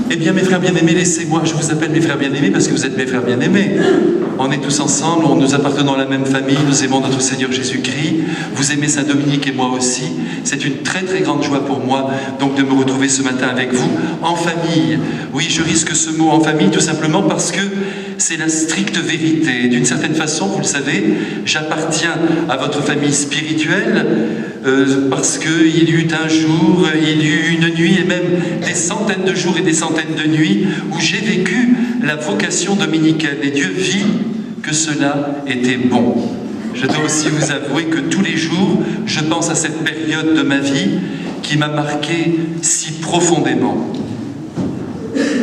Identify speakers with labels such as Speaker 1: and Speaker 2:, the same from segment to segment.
Speaker 1: Eh bien, mes frères bien-aimés, laissez-moi, je vous appelle mes frères bien-aimés parce que vous êtes mes frères bien-aimés. On est tous ensemble, nous appartenons à la même famille, nous aimons notre Seigneur Jésus-Christ. Vous aimez Saint-Dominique et moi aussi. C'est une très très grande joie pour moi donc de me retrouver ce matin avec vous en famille. Oui, je risque ce mot en famille tout simplement parce que c'est la stricte vérité. D'une certaine façon, vous le savez, j'appartiens à votre famille spirituelle parce qu'il y eut un jour, il y eut une nuit et même des centaines de jours et des centaines de nuits où j'ai vécu la vocation dominicaine et Dieu vit que cela était bon. Je dois aussi vous avouer que tous les jours, je pense à cette période de ma vie qui m'a marqué si profondément.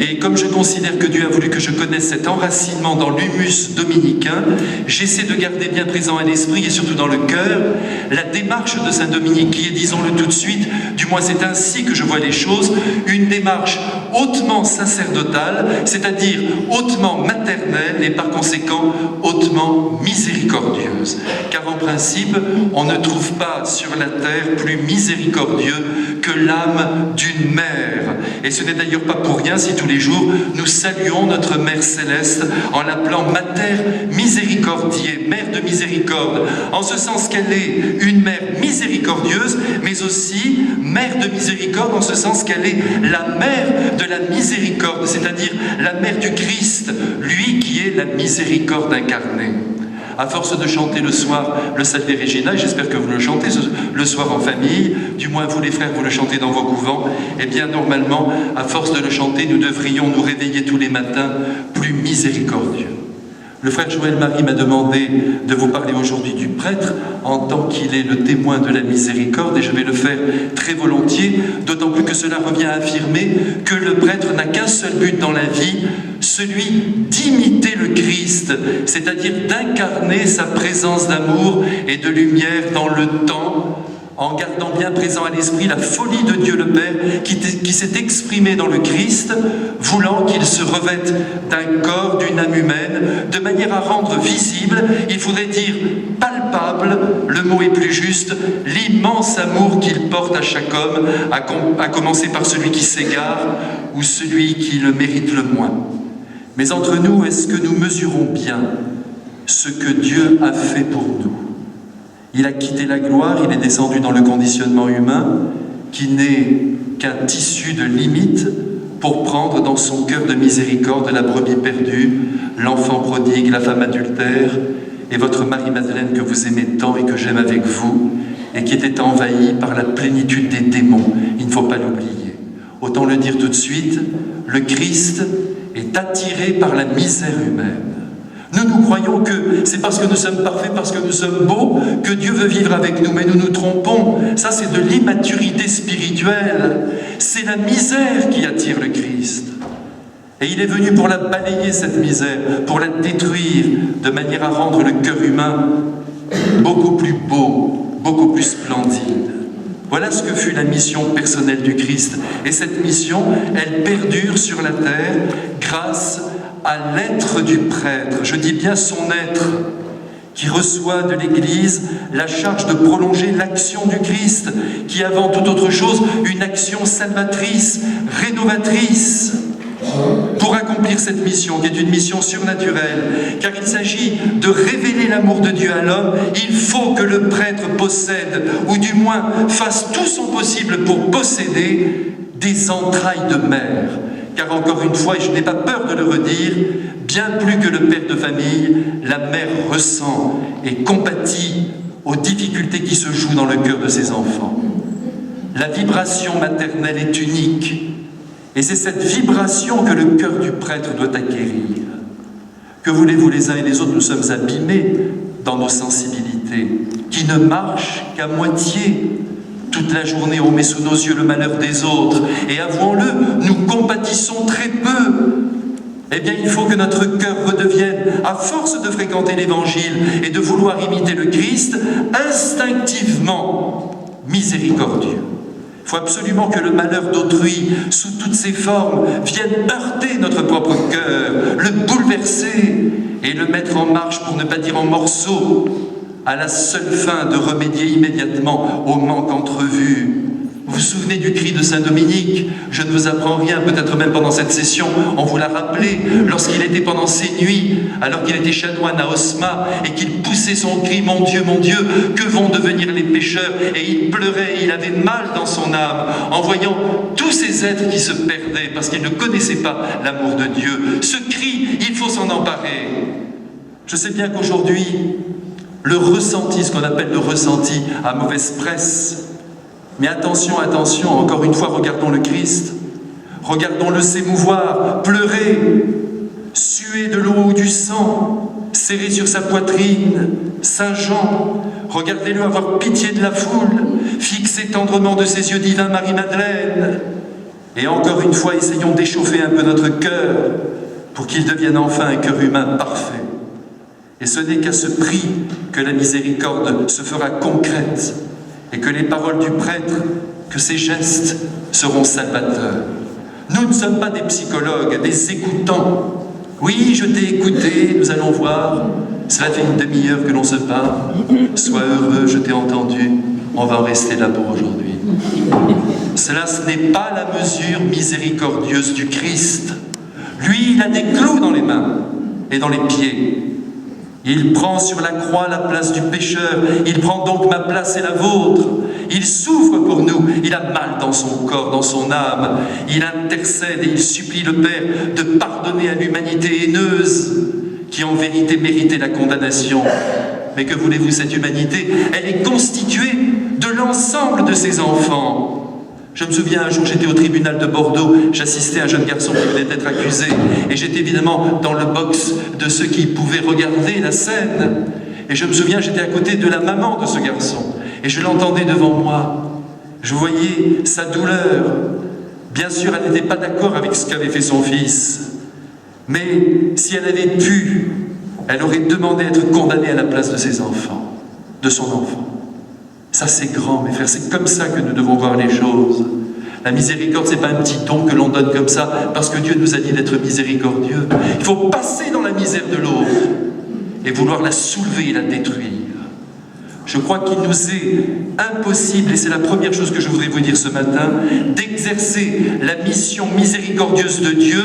Speaker 1: Et comme je considère que Dieu a voulu que je connaisse cet enracinement dans l'humus dominicain, j'essaie de garder bien présent à l'esprit et surtout dans le cœur la démarche de Saint Dominique qui est, disons-le tout de suite, du moins c'est ainsi que je vois les choses, une démarche hautement sacerdotale, c'est-à-dire hautement maternelle et par conséquent hautement miséricordieuse. Car en principe, on ne trouve pas sur la terre plus miséricordieux que l'âme d'une mère. Et ce n'est d'ailleurs pas pour rien si tous les jours nous saluons notre Mère Céleste en l'appelant Mater Miséricordiae, Mère de miséricorde, en ce sens qu'elle est une mère miséricordieuse, mais aussi Mère de miséricorde en ce sens qu'elle est la mère de la miséricorde, c'est-à-dire la mère du Christ, lui qui est la miséricorde incarnée. À force de chanter le soir le Salve Regina, et j'espère que vous le chantez le soir en famille, du moins vous les frères, vous le chantez dans vos couvents, eh bien normalement, à force de le chanter, nous devrions nous réveiller tous les matins plus miséricordieux. Le frère Joël Marie m'a demandé de vous parler aujourd'hui du prêtre en tant qu'il est le témoin de la miséricorde et je vais le faire très volontiers, d'autant plus que cela revient à affirmer que le prêtre n'a qu'un seul but dans la vie, celui d'imiter le Christ, c'est-à-dire d'incarner sa présence d'amour et de lumière dans le temps, en gardant bien présent à l'esprit la folie de Dieu le Père qui s'est exprimée dans le Christ, voulant qu'il se revête d'un corps, d'une âme humaine, de manière à rendre visible, il faudrait dire palpable, le mot est plus juste, l'immense amour qu'il porte à chaque homme, à commencer par celui qui s'égare ou celui qui le mérite le moins. Mais entre nous, est-ce que nous mesurons bien ce que Dieu a fait pour nous ? Il a quitté la gloire, il est descendu dans le conditionnement humain, qui n'est qu'un tissu de limites pour prendre dans son cœur de miséricorde la brebis perdue, l'enfant prodigue, la femme adultère, et votre Marie-Madeleine que vous aimez tant et que j'aime avec vous, et qui était envahie par la plénitude des démons. Il ne faut pas l'oublier. Autant le dire tout de suite, le Christ est attiré par la misère humaine. Nous croyons que c'est parce que nous sommes parfaits, parce que nous sommes beaux, que Dieu veut vivre avec nous, mais nous nous trompons. Ça, c'est de l'immaturité spirituelle. C'est la misère qui attire le Christ. Et il est venu pour la balayer, cette misère, pour la détruire, de manière à rendre le cœur humain beaucoup plus beau, beaucoup plus splendide. Voilà ce que fut la mission personnelle du Christ. Et cette mission, elle perdure sur la terre grâce à l'être du prêtre, je dis bien son être, qui reçoit de l'Église la charge de prolonger l'action du Christ, qui est avant toute autre chose une action salvatrice, rénovatrice, pour accomplir cette mission, qui est une mission surnaturelle, car il s'agit de révéler l'amour de Dieu à l'homme. Il faut que le prêtre possède, ou du moins fasse tout son possible pour posséder des entrailles de mère. Car encore une fois, et je n'ai pas peur de le redire, bien plus que le père de famille, la mère ressent et compatit aux difficultés qui se jouent dans le cœur de ses enfants. La vibration maternelle est unique, et c'est cette vibration que le cœur du prêtre doit acquérir. Que voulez-vous, les uns et les autres, nous sommes abîmés dans nos sensibilités, qui ne marchent qu'à moitié. Toute la journée, on met sous nos yeux le malheur des autres. Et avouons-le, nous compatissons très peu. Eh bien, il faut que notre cœur redevienne, à force de fréquenter l'Évangile et de vouloir imiter le Christ, instinctivement miséricordieux. Il faut absolument que le malheur d'autrui, sous toutes ses formes, vienne heurter notre propre cœur, le bouleverser et le mettre en marche, pour ne pas dire en morceaux, à la seule fin de remédier immédiatement au manque entrevu. Vous vous souvenez du cri de Saint Dominique? Je ne vous apprends rien, peut-être même pendant cette session, on vous l'a rappelé, lorsqu'il était pendant ces nuits, alors qu'il était chanoine à Osma, et qu'il poussait son cri, mon Dieu, que vont devenir les pécheurs? Et il pleurait, il avait mal dans son âme, en voyant tous ces êtres qui se perdaient, parce qu'ils ne connaissaient pas l'amour de Dieu. Ce cri, il faut s'en emparer. Je sais bien qu'aujourd'hui, le ressenti, ce qu'on appelle le ressenti, a mauvaise presse. Mais attention, attention, encore une fois, regardons le Christ. Regardons-le s'émouvoir, pleurer, suer de l'eau ou du sang, serré sur sa poitrine, Saint Jean. Regardez-le avoir pitié de la foule, fixer tendrement de ses yeux divins Marie-Madeleine. Et encore une fois, essayons d'échauffer un peu notre cœur pour qu'il devienne enfin un cœur humain parfait. Et ce n'est qu'à ce prix que la miséricorde se fera concrète et que les paroles du prêtre, que ses gestes seront salvateurs. Nous ne sommes pas des psychologues, des écoutants. Oui, je t'ai écouté, nous allons voir. Cela fait une demi-heure que l'on se parle. Sois heureux, je t'ai entendu. On va en rester là pour aujourd'hui. Cela, ce n'est pas la mesure miséricordieuse du Christ. Lui, il a des clous dans les mains et dans les pieds. Il prend sur la croix la place du pécheur, il prend donc ma place et la vôtre. Il souffre pour nous, il a mal dans son corps, dans son âme. Il intercède et il supplie le Père de pardonner à l'humanité haineuse qui en vérité méritait la condamnation. Mais que voulez-vous, cette humanité, elle est constituée de l'ensemble de ses enfants. Je me souviens, un jour, j'étais au tribunal de Bordeaux, j'assistais à un jeune garçon qui venait d'être accusé, et j'étais évidemment dans le box de ceux qui pouvaient regarder la scène. Et je me souviens, j'étais à côté de la maman de ce garçon, et je l'entendais devant moi. Je voyais sa douleur. Bien sûr, elle n'était pas d'accord avec ce qu'avait fait son fils, mais si elle avait pu, elle aurait demandé à être condamnée à la place de ses enfants, de son enfant. Ça, c'est grand, mes frères, c'est comme ça que nous devons voir les choses. La miséricorde, ce n'est pas un petit don que l'on donne comme ça, parce que Dieu nous a dit d'être miséricordieux. Il faut passer dans la misère de l'autre et vouloir la soulever et la détruire. Je crois qu'il nous est impossible, et c'est la première chose que je voudrais vous dire ce matin, d'exercer la mission miséricordieuse de Dieu,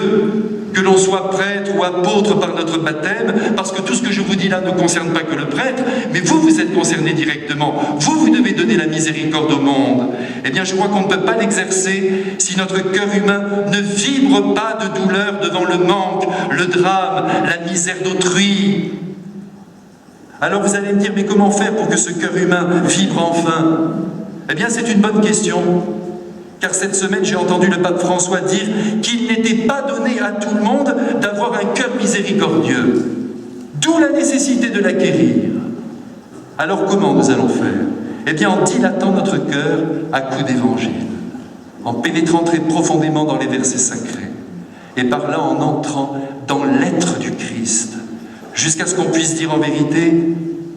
Speaker 1: que l'on soit prêtre ou apôtre par notre baptême, parce que tout ce que je vous dis là ne concerne pas que le prêtre, mais vous, vous êtes concerné directement. Vous, vous devez donner la miséricorde au monde. Eh bien, je crois qu'on ne peut pas l'exercer si notre cœur humain ne vibre pas de douleur devant le manque, le drame, la misère d'autrui. Alors vous allez me dire, mais comment faire pour que ce cœur humain vibre enfin? Eh bien, c'est une bonne question. Car cette semaine, j'ai entendu le pape François dire qu'il n'était pas donné à tout le monde d'avoir un cœur miséricordieux. D'où la nécessité de l'acquérir. Alors comment nous allons faire? Eh bien, en dilatant notre cœur à coups d'évangile, en pénétrant très profondément dans les versets sacrés, et par là en entrant dans l'être du Christ, jusqu'à ce qu'on puisse dire en vérité,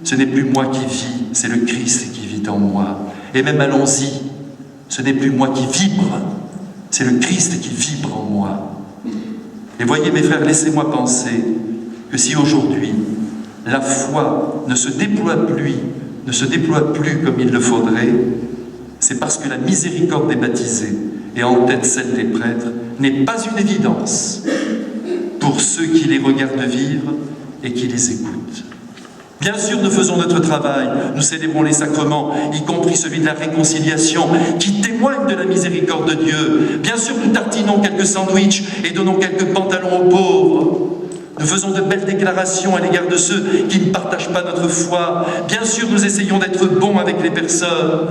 Speaker 1: ce n'est plus moi qui vis, c'est le Christ qui vit en moi. Et même allons-y, ce n'est plus moi qui vibre, c'est le Christ qui vibre en moi. Et voyez mes frères, laissez-moi penser que si aujourd'hui la foi ne se déploie plus comme il le faudrait, c'est parce que la miséricorde des baptisés et en tête celle des prêtres n'est pas une évidence pour ceux qui les regardent vivre et qui les écoutent. Bien sûr, nous faisons notre travail, nous célébrons les sacrements, y compris celui de la réconciliation, qui témoigne de la miséricorde de Dieu. Bien sûr, nous tartinons quelques sandwichs et donnons quelques pantalons aux pauvres. Nous faisons de belles déclarations à l'égard de ceux qui ne partagent pas notre foi. Bien sûr, nous essayons d'être bons avec les personnes.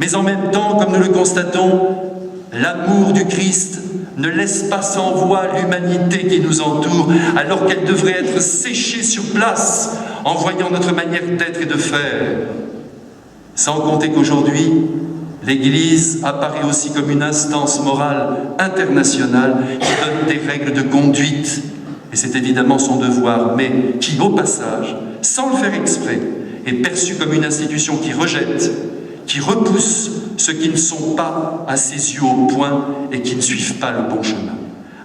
Speaker 1: Mais en même temps, comme nous le constatons, l'amour du Christ ne laisse pas sans voix l'humanité qui nous entoure, alors qu'elle devrait être séchée sur place en voyant notre manière d'être et de faire. Sans compter qu'aujourd'hui, l'Église apparaît aussi comme une instance morale internationale qui donne des règles de conduite, et c'est évidemment son devoir, mais qui, au passage, sans le faire exprès, est perçue comme une institution qui rejette, qui repousse ceux qui ne sont pas à ses yeux au point et qui ne suivent pas le bon chemin.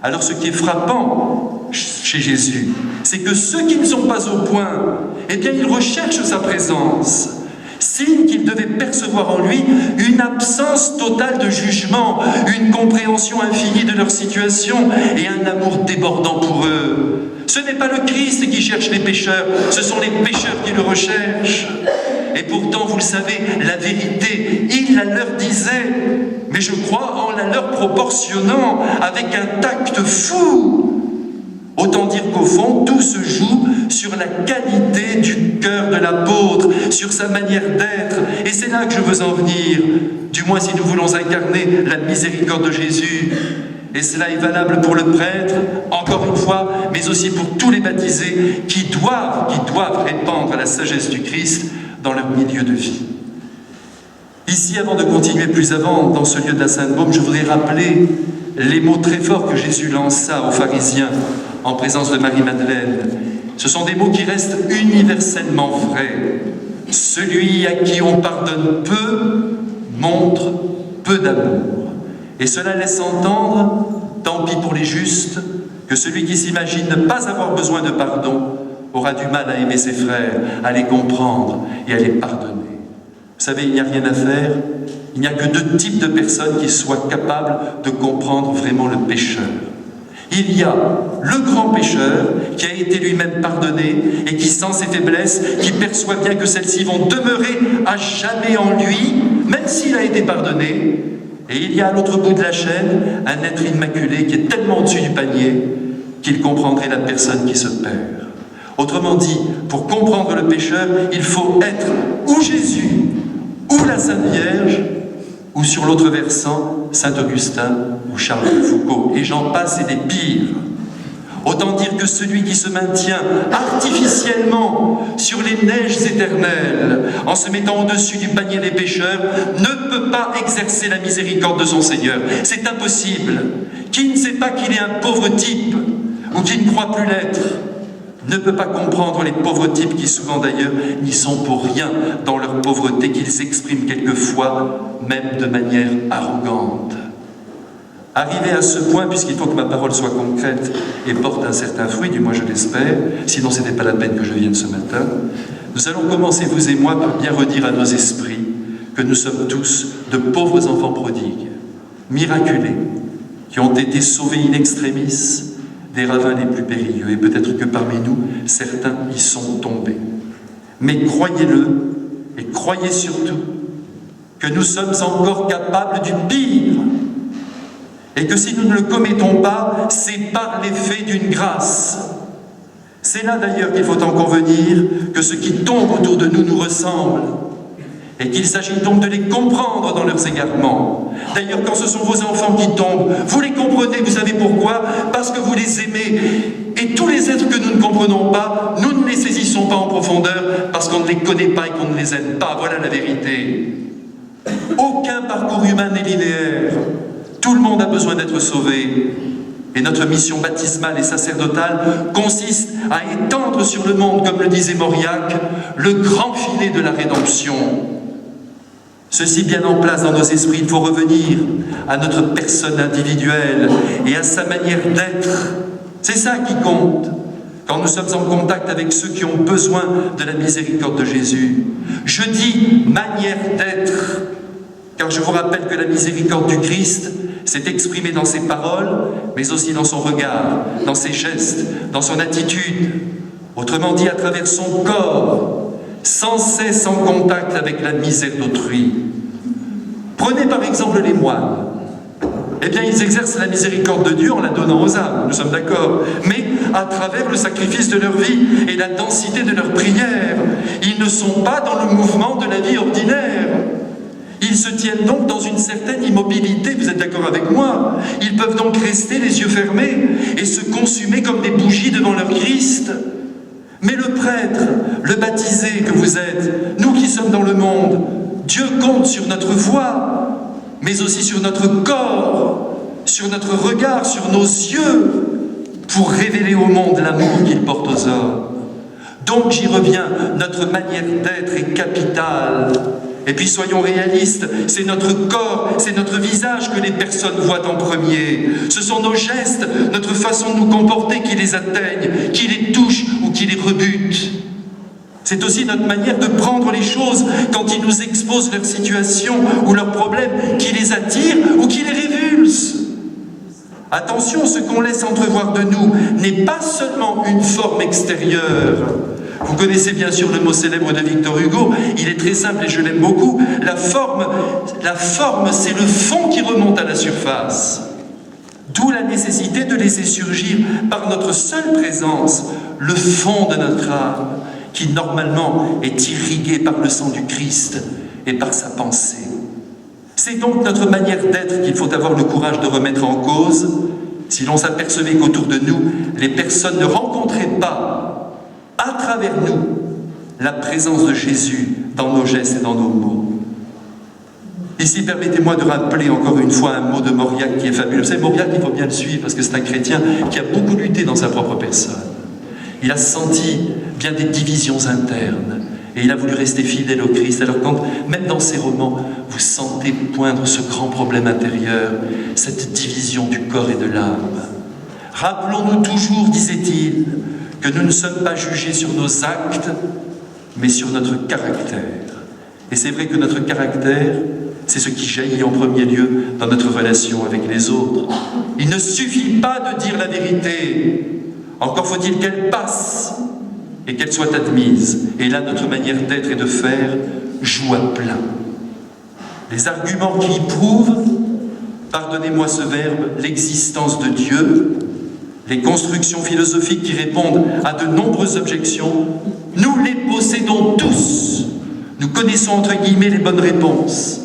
Speaker 1: Alors ce qui est frappant chez Jésus, c'est que ceux qui ne sont pas au point, eh bien ils recherchent sa présence. signe qu'il devait percevoir en lui une absence totale de jugement, une compréhension infinie de leur situation et un amour débordant pour eux. Ce n'est pas le Christ qui cherche les pécheurs, ce sont les pécheurs qui le recherchent. Et pourtant, vous le savez, la vérité, il la leur disait, mais je crois en la leur proportionnant avec un tact fou. Autant dire qu'au fond, tout se joue sur la qualité du cœur de l'apôtre, sur sa manière d'être. Et c'est là que je veux en venir, du moins si nous voulons incarner la miséricorde de Jésus. Et cela est valable pour le prêtre, encore une fois, mais aussi pour tous les baptisés qui doivent répandre la sagesse du Christ dans leur milieu de vie. Ici, avant de continuer plus avant dans ce lieu de la Sainte-Baume, je voudrais rappeler les mots très forts que Jésus lança aux pharisiens en présence de Marie-Madeleine. Ce sont des mots qui restent universellement vrais. Celui à qui on pardonne peu montre peu d'amour. Et cela laisse entendre, tant pis pour les justes, que celui qui s'imagine ne pas avoir besoin de pardon aura du mal à aimer ses frères, à les comprendre et à les pardonner. Vous savez, il n'y a rien à faire. Il n'y a que deux types de personnes qui soient capables de comprendre vraiment le pécheur. Il y a le grand pécheur qui a été lui-même pardonné et qui sent ses faiblesses, qui perçoit bien que celles-ci vont demeurer à jamais en lui, même s'il a été pardonné. Et il y a à l'autre bout de la chaîne un être immaculé qui est tellement au-dessus du panier qu'il comprendrait la personne qui se perd. Autrement dit, pour comprendre le pécheur, il faut être ou Jésus, ou la Sainte Vierge, ou sur l'autre versant, Saint Augustin ou Charles de Foucault, et j'en passe et des pires. Autant dire que celui qui se maintient artificiellement sur les neiges éternelles, en se mettant au-dessus du panier des pécheurs, ne peut pas exercer la miséricorde de son Seigneur. C'est impossible. Qui ne sait pas qu'il est un pauvre type, ou qui ne croit plus l'être, ne peut pas comprendre les pauvres types qui souvent d'ailleurs n'y sont pour rien dans leur pauvreté qu'ils expriment quelquefois, même de manière arrogante. Arrivé à ce point, puisqu'il faut que ma parole soit concrète et porte un certain fruit, du moins je l'espère, sinon ce n'était pas la peine que je vienne ce matin, nous allons commencer, vous et moi, par bien redire à nos esprits que nous sommes tous de pauvres enfants prodigues, miraculés, qui ont été sauvés in extremis des ravins les plus périlleux, et peut-être que parmi nous, certains y sont tombés. Mais croyez-le, et croyez surtout, que nous sommes encore capables du pire, et que si nous ne le commettons pas, c'est par l'effet d'une grâce. C'est là d'ailleurs qu'il faut en convenir que ce qui tombe autour de nous nous ressemble, et qu'il s'agit donc de les comprendre dans leurs égarements. D'ailleurs, quand ce sont vos enfants qui tombent, vous les comprenez, vous savez pourquoi? Parce que vous les aimez. Et tous les êtres que nous ne comprenons pas, nous ne les saisissons pas en profondeur parce qu'on ne les connaît pas et qu'on ne les aime pas. Voilà la vérité. Aucun parcours humain n'est linéaire. Tout le monde a besoin d'être sauvé. Et notre mission baptismale et sacerdotale consiste à étendre sur le monde, comme le disait Mauriac, le grand filet de la rédemption. Ceci bien en place dans nos esprits, il faut revenir à notre personne individuelle et à sa manière d'être. C'est ça qui compte quand nous sommes en contact avec ceux qui ont besoin de la miséricorde de Jésus. Je dis manière d'être, car je vous rappelle que la miséricorde du Christ s'est exprimée dans ses paroles, mais aussi dans son regard, dans ses gestes, dans son attitude. Autrement dit, à travers son corps, sans cesse en contact avec la misère d'autrui. Prenez par exemple les moines. Eh bien, ils exercent la miséricorde de Dieu en la donnant aux âmes, nous sommes d'accord, mais à travers le sacrifice de leur vie et la densité de leurs prières. Ils ne sont pas dans le mouvement de la vie ordinaire. Ils se tiennent donc dans une certaine immobilité, vous êtes d'accord avec moi? Ils peuvent donc rester les yeux fermés et se consumer comme des bougies devant leur Christ. Mais le prêtre, le baptisé que vous êtes, nous qui sommes dans le monde, Dieu compte sur notre voix, mais aussi sur notre corps, sur notre regard, sur nos yeux, pour révéler au monde l'amour qu'il porte aux hommes. Donc j'y reviens, notre manière d'être est capitale. Et puis soyons réalistes, c'est notre corps, c'est notre visage que les personnes voient en premier. Ce sont nos gestes, notre façon de nous comporter qui les atteignent, qui les touchent ou qui les rebutent. C'est aussi notre manière de prendre les choses quand ils nous exposent leur situation ou leurs problèmes qui les attirent ou qui les révulsent. Attention, ce qu'on laisse entrevoir de nous n'est pas seulement une forme extérieure. Vous connaissez bien sûr le mot célèbre de Victor Hugo, il est très simple et je l'aime beaucoup. La forme, c'est le fond qui remonte à la surface. D'où la nécessité de laisser surgir par notre seule présence le fond de notre âme, qui normalement est irrigué par le sang du Christ et par sa pensée. C'est donc notre manière d'être qu'il faut avoir le courage de remettre en cause, si l'on s'apercevait qu'autour de nous, les personnes ne rencontraient pas, à travers nous, la présence de Jésus dans nos gestes et dans nos mots. Ici, permettez-moi de rappeler encore une fois un mot de Mauriac qui est fabuleux. Vous savez, Mauriac, il faut bien le suivre parce que c'est un chrétien qui a beaucoup lutté dans sa propre personne. Il a senti bien des divisions internes et il a voulu rester fidèle au Christ. Alors quand, même dans ses romans, vous sentez poindre ce grand problème intérieur, cette division du corps et de l'âme. Rappelons-nous toujours, disait-il, que nous ne sommes pas jugés sur nos actes, mais sur notre caractère. Et c'est vrai que notre caractère, c'est ce qui jaillit en premier lieu dans notre relation avec les autres. Il ne suffit pas de dire la vérité, encore faut-il qu'elle passe et qu'elle soit admise. Et là, notre manière d'être et de faire joue à plein. Les arguments qui prouvent, pardonnez-moi ce verbe, l'existence de Dieu, les constructions philosophiques qui répondent à de nombreuses objections, nous les possédons tous. Nous connaissons entre guillemets les bonnes réponses.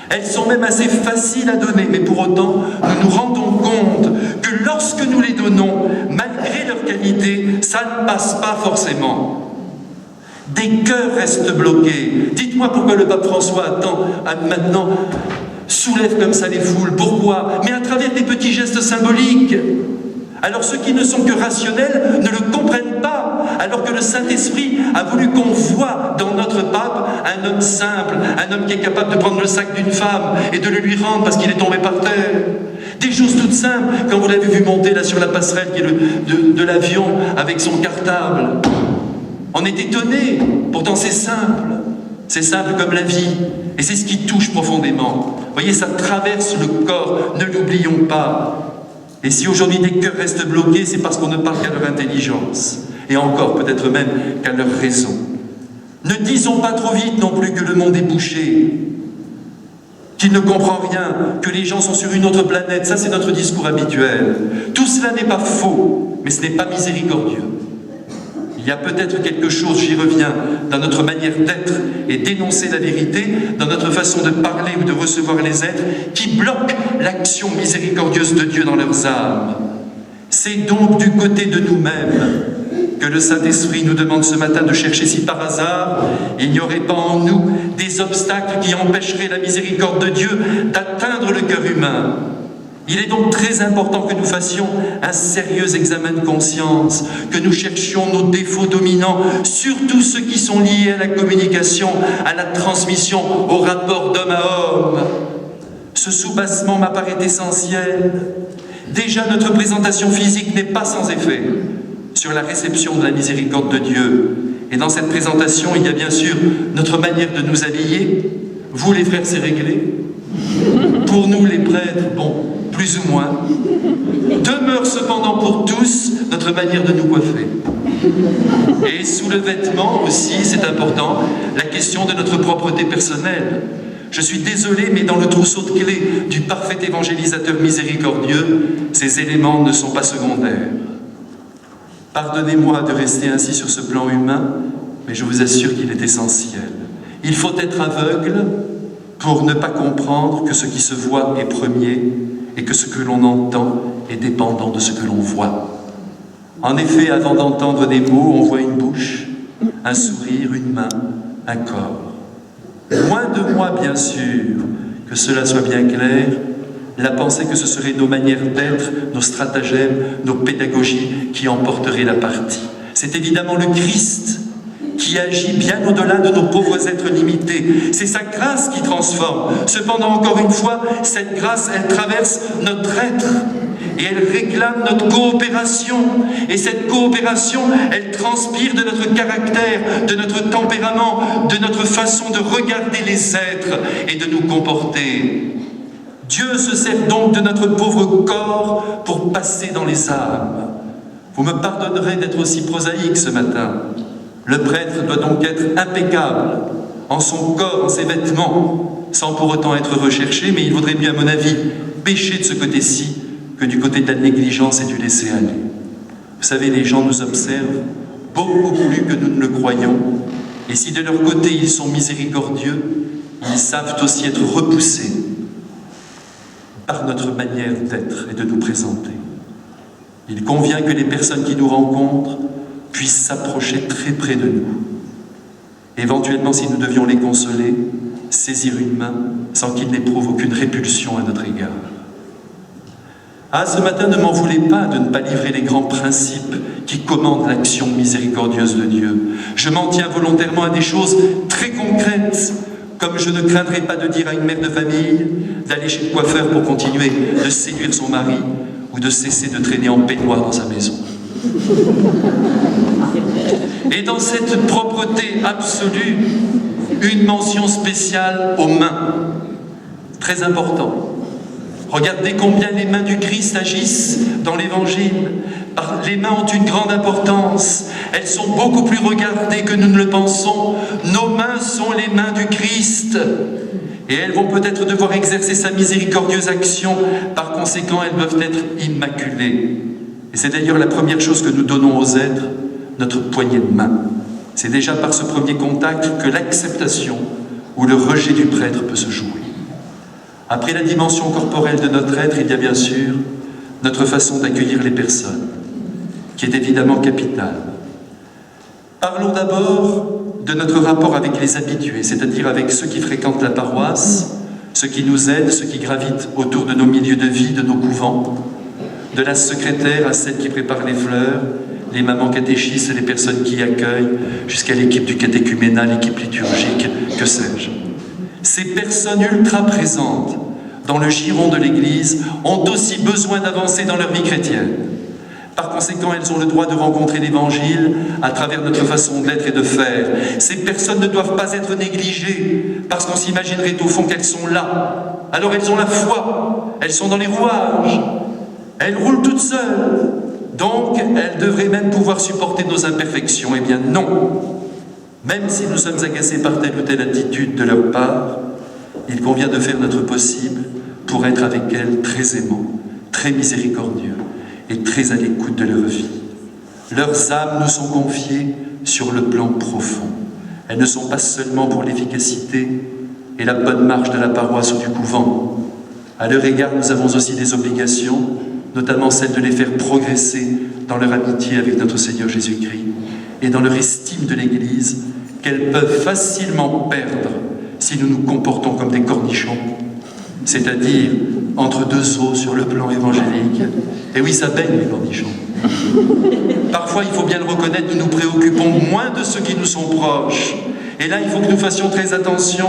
Speaker 1: Elles sont même assez faciles à donner, mais pour autant, nous nous rendons compte que lorsque nous les donnons, malgré leur qualité, ça ne passe pas forcément. Des cœurs restent bloqués. Dites-moi pourquoi le pape François maintenant soulève comme ça les foules. Pourquoi? Mais à travers des petits gestes symboliques. Alors ceux qui ne sont que rationnels ne le comprennent pas, alors que le Saint-Esprit a voulu qu'on voie dans notre pape un homme simple, un homme qui est capable de prendre le sac d'une femme et de le lui rendre parce qu'il est tombé par terre. Des choses toutes simples, quand vous l'avez vu monter là sur la passerelle qui est de l'avion avec son cartable. On est étonné, pourtant c'est simple comme la vie, et c'est ce qui touche profondément. Vous voyez, ça traverse le corps, ne l'oublions pas. Et si aujourd'hui des cœurs restent bloqués, c'est parce qu'on ne parle qu'à leur intelligence, et encore peut-être même qu'à leur raison. Ne disons pas trop vite non plus que le monde est bouché, qu'il ne comprend rien, que les gens sont sur une autre planète. Ça, c'est notre discours habituel. Tout cela n'est pas faux, mais ce n'est pas miséricordieux. Il y a peut-être quelque chose, j'y reviens, dans notre manière d'être et d'énoncer la vérité, dans notre façon de parler ou de recevoir les êtres, qui bloque l'action miséricordieuse de Dieu dans leurs âmes. C'est donc du côté de nous-mêmes que le Saint-Esprit nous demande ce matin de chercher si par hasard il n'y aurait pas en nous des obstacles qui empêcheraient la miséricorde de Dieu d'atteindre le cœur humain. Il est donc très important que nous fassions un sérieux examen de conscience, que nous cherchions nos défauts dominants, surtout ceux qui sont liés à la communication, à la transmission, au rapport d'homme à homme. Ce soubassement m'apparaît essentiel. Déjà, notre présentation physique n'est pas sans effet sur la réception de la miséricorde de Dieu. Et dans cette présentation, il y a bien sûr notre manière de nous habiller. Vous, les frères, c'est réglé. Pour nous, les prêtres, bon, plus ou moins. Demeure cependant pour tous notre manière de nous coiffer. Et sous le vêtement aussi, c'est important, la question de notre propreté personnelle. Je suis désolé, mais dans le trousseau de clés du parfait évangélisateur miséricordieux, ces éléments ne sont pas secondaires. Pardonnez-moi de rester ainsi sur ce plan humain, mais je vous assure qu'il est essentiel. Il faut être aveugle pour ne pas comprendre que ce qui se voit est premier et que ce que l'on entend est dépendant de ce que l'on voit. En effet, avant d'entendre des mots, on voit une bouche, un sourire, une main, un corps. Loin de moi, bien sûr, que cela soit bien clair, la pensée que ce seraient nos manières d'être, nos stratagèmes, nos pédagogies qui emporteraient la partie. C'est évidemment le Christ qui agit bien au-delà de nos pauvres êtres limités. C'est sa grâce qui transforme. Cependant, encore une fois, cette grâce, elle traverse notre être et elle réclame notre coopération. Et cette coopération, elle transpire de notre caractère, de notre tempérament, de notre façon de regarder les êtres et de nous comporter. Dieu se sert donc de notre pauvre corps pour passer dans les âmes. Vous me pardonnerez d'être aussi prosaïque ce matin. Le prêtre doit donc être impeccable en son corps, en ses vêtements, sans pour autant être recherché, mais il vaudrait mieux, à mon avis, pécher de ce côté-ci que du côté de la négligence et du laisser-aller. Vous savez, les gens nous observent beaucoup plus que nous ne le croyons, et si de leur côté ils sont miséricordieux, ils savent aussi être repoussés par notre manière d'être et de nous présenter. Il convient que les personnes qui nous rencontrent puissent s'approcher très près de nous. Éventuellement, si nous devions les consoler, saisir une main sans qu'ils n'éprouvent aucune répulsion à notre égard. Ah, ce matin, ne m'en voulez pas de ne pas livrer les grands principes qui commandent l'action miséricordieuse de Dieu. Je m'en tiens volontairement à des choses très concrètes, comme je ne craindrai pas de dire à une mère de famille d'aller chez le coiffeur pour continuer de séduire son mari ou de cesser de traîner en peignoir dans sa maison. Et dans cette propreté absolue, une mention spéciale aux mains, très important. Regardez combien les mains du Christ agissent dans l'Évangile. Les mains ont une grande importance. Elles sont beaucoup plus regardées que nous ne le pensons. Nos mains sont les mains du Christ. Et elles vont peut-être devoir exercer sa miséricordieuse action. Par conséquent, elles doivent être immaculées. Et c'est d'ailleurs la première chose que nous donnons aux êtres, notre poignée de main. C'est déjà par ce premier contact que l'acceptation ou le rejet du prêtre peut se jouer. Après la dimension corporelle de notre être, il y a bien sûr notre façon d'accueillir les personnes, qui est évidemment capitale. Parlons d'abord de notre rapport avec les habitués, c'est-à-dire avec ceux qui fréquentent la paroisse, ceux qui nous aident, ceux qui gravitent autour de nos milieux de vie, de nos couvents, de la secrétaire à celle qui prépare les fleurs, les mamans catéchistes, les personnes qui accueillent, jusqu'à l'équipe du catéchuménat, l'équipe liturgique, que sais-je. Ces personnes ultra présentes dans le giron de l'Église ont aussi besoin d'avancer dans leur vie chrétienne. Par conséquent, elles ont le droit de rencontrer l'Évangile à travers notre façon d'être et de faire. Ces personnes ne doivent pas être négligées, parce qu'on s'imaginerait au fond qu'elles sont là. Alors elles ont la foi, elles sont dans les rouages, elles roulent toutes seules. Donc, elles devraient même pouvoir supporter nos imperfections. Eh bien non. Même si nous sommes agacés par telle ou telle attitude de leur part, il convient de faire notre possible pour être avec elles très aimants, très miséricordieux et très à l'écoute de leur vie. Leurs âmes nous sont confiées sur le plan profond. Elles ne sont pas seulement pour l'efficacité et la bonne marche de la paroisse ou du couvent. À leur égard, nous avons aussi des obligations, notamment celle de les faire progresser dans leur amitié avec notre Seigneur Jésus-Christ et dans leur estime de l'Église, qu'elles peuvent facilement perdre si nous nous comportons comme des cornichons, c'est-à-dire entre deux eaux sur le plan évangélique. Et oui, ça baigne les cornichons. Parfois, il faut bien le reconnaître, nous nous préoccupons moins de ceux qui nous sont proches. Et là, il faut que nous fassions très attention.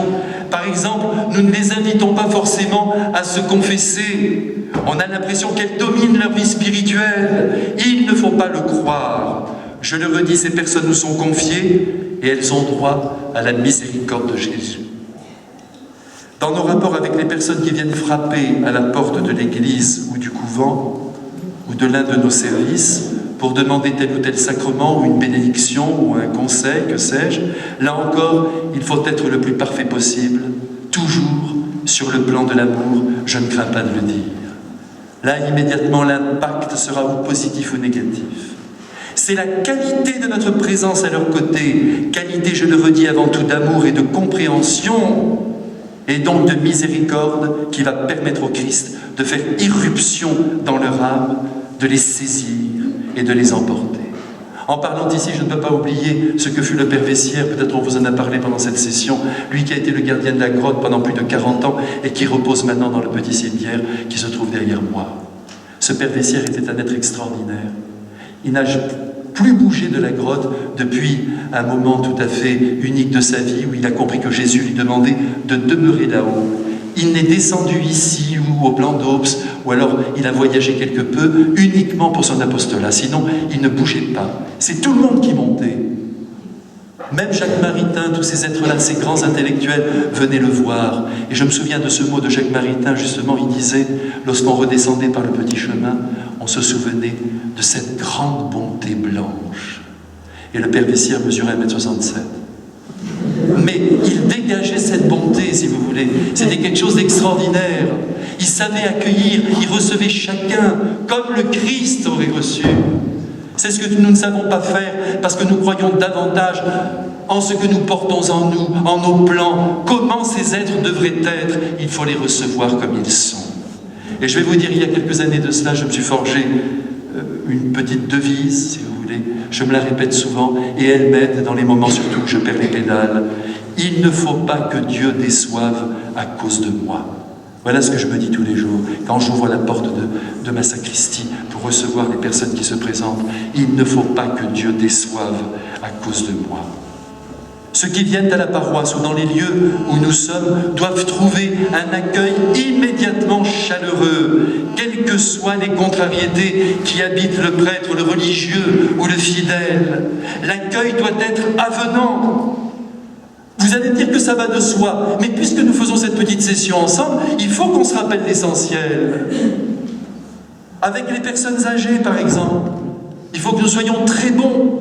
Speaker 1: Par exemple, nous ne les invitons pas forcément à se confesser. On a l'impression qu'elles dominent leur vie spirituelle. Il ne faut pas le croire. Je le redis, ces personnes nous sont confiées et elles ont droit à la miséricorde de Jésus. Dans nos rapports avec les personnes qui viennent frapper à la porte de l'église ou du couvent ou de l'un de nos services pour demander tel ou tel sacrement ou une bénédiction ou un conseil, que sais-je, là encore, il faut être le plus parfait possible, toujours sur le plan de l'amour, je ne crains pas de le dire. Là, immédiatement, l'impact sera ou positif ou négatif. C'est la qualité de notre présence à leur côté, qualité, je le redis, avant tout d'amour et de compréhension, et donc de miséricorde, qui va permettre au Christ de faire irruption dans leur âme, de les saisir et de les emporter. En parlant ici, je ne peux pas oublier ce que fut le Père Vessière, peut-être on vous en a parlé pendant cette session, lui qui a été le gardien de la grotte pendant plus de 40 ans et qui repose maintenant dans le petit cimetière qui se trouve derrière moi. Ce Père Vessière était un être extraordinaire. Il n'a plus bougé de la grotte depuis un moment tout à fait unique de sa vie où il a compris que Jésus lui demandait de demeurer là-haut. Il n'est descendu ici ou au Plan d'Aubes, ou alors il a voyagé quelque peu uniquement pour son apostolat. Sinon, il ne bougeait pas. C'est tout le monde qui montait. Même Jacques Maritain, tous ces êtres-là, ces grands intellectuels, venaient le voir. Et je me souviens de ce mot de Jacques Maritain, justement, il disait, lorsqu'on redescendait par le petit chemin, on se souvenait de cette grande bonté blanche. Et le père Vessière mesurait 1,67 m. Mais il dégageait cette bonté, si vous voulez. C'était quelque chose d'extraordinaire. Il savait accueillir, il recevait chacun, comme le Christ aurait reçu. C'est ce que nous ne savons pas faire, parce que nous croyons davantage en ce que nous portons en nous, en nos plans, comment ces êtres devraient être. Il faut les recevoir comme ils sont. Et je vais vous dire, il y a quelques années de cela, je me suis forgé une petite devise, si vous voulez. Je me la répète souvent, et elle m'aide dans les moments surtout où je perds les pédales. Il ne faut pas que Dieu déçoive à cause de moi. Voilà ce que je me dis tous les jours, quand j'ouvre la porte de ma sacristie pour recevoir les personnes qui se présentent. Il ne faut pas que Dieu déçoive à cause de moi. Ceux qui viennent à la paroisse ou dans les lieux où nous sommes doivent trouver un accueil immédiatement chaleureux, quelles que soient les contrariétés qui habitent le prêtre, le religieux ou le fidèle. L'accueil doit être avenant. Vous allez me dire que ça va de soi, mais puisque nous faisons cette petite session ensemble, il faut qu'on se rappelle l'essentiel. Avec les personnes âgées, par exemple, il faut que nous soyons très bons,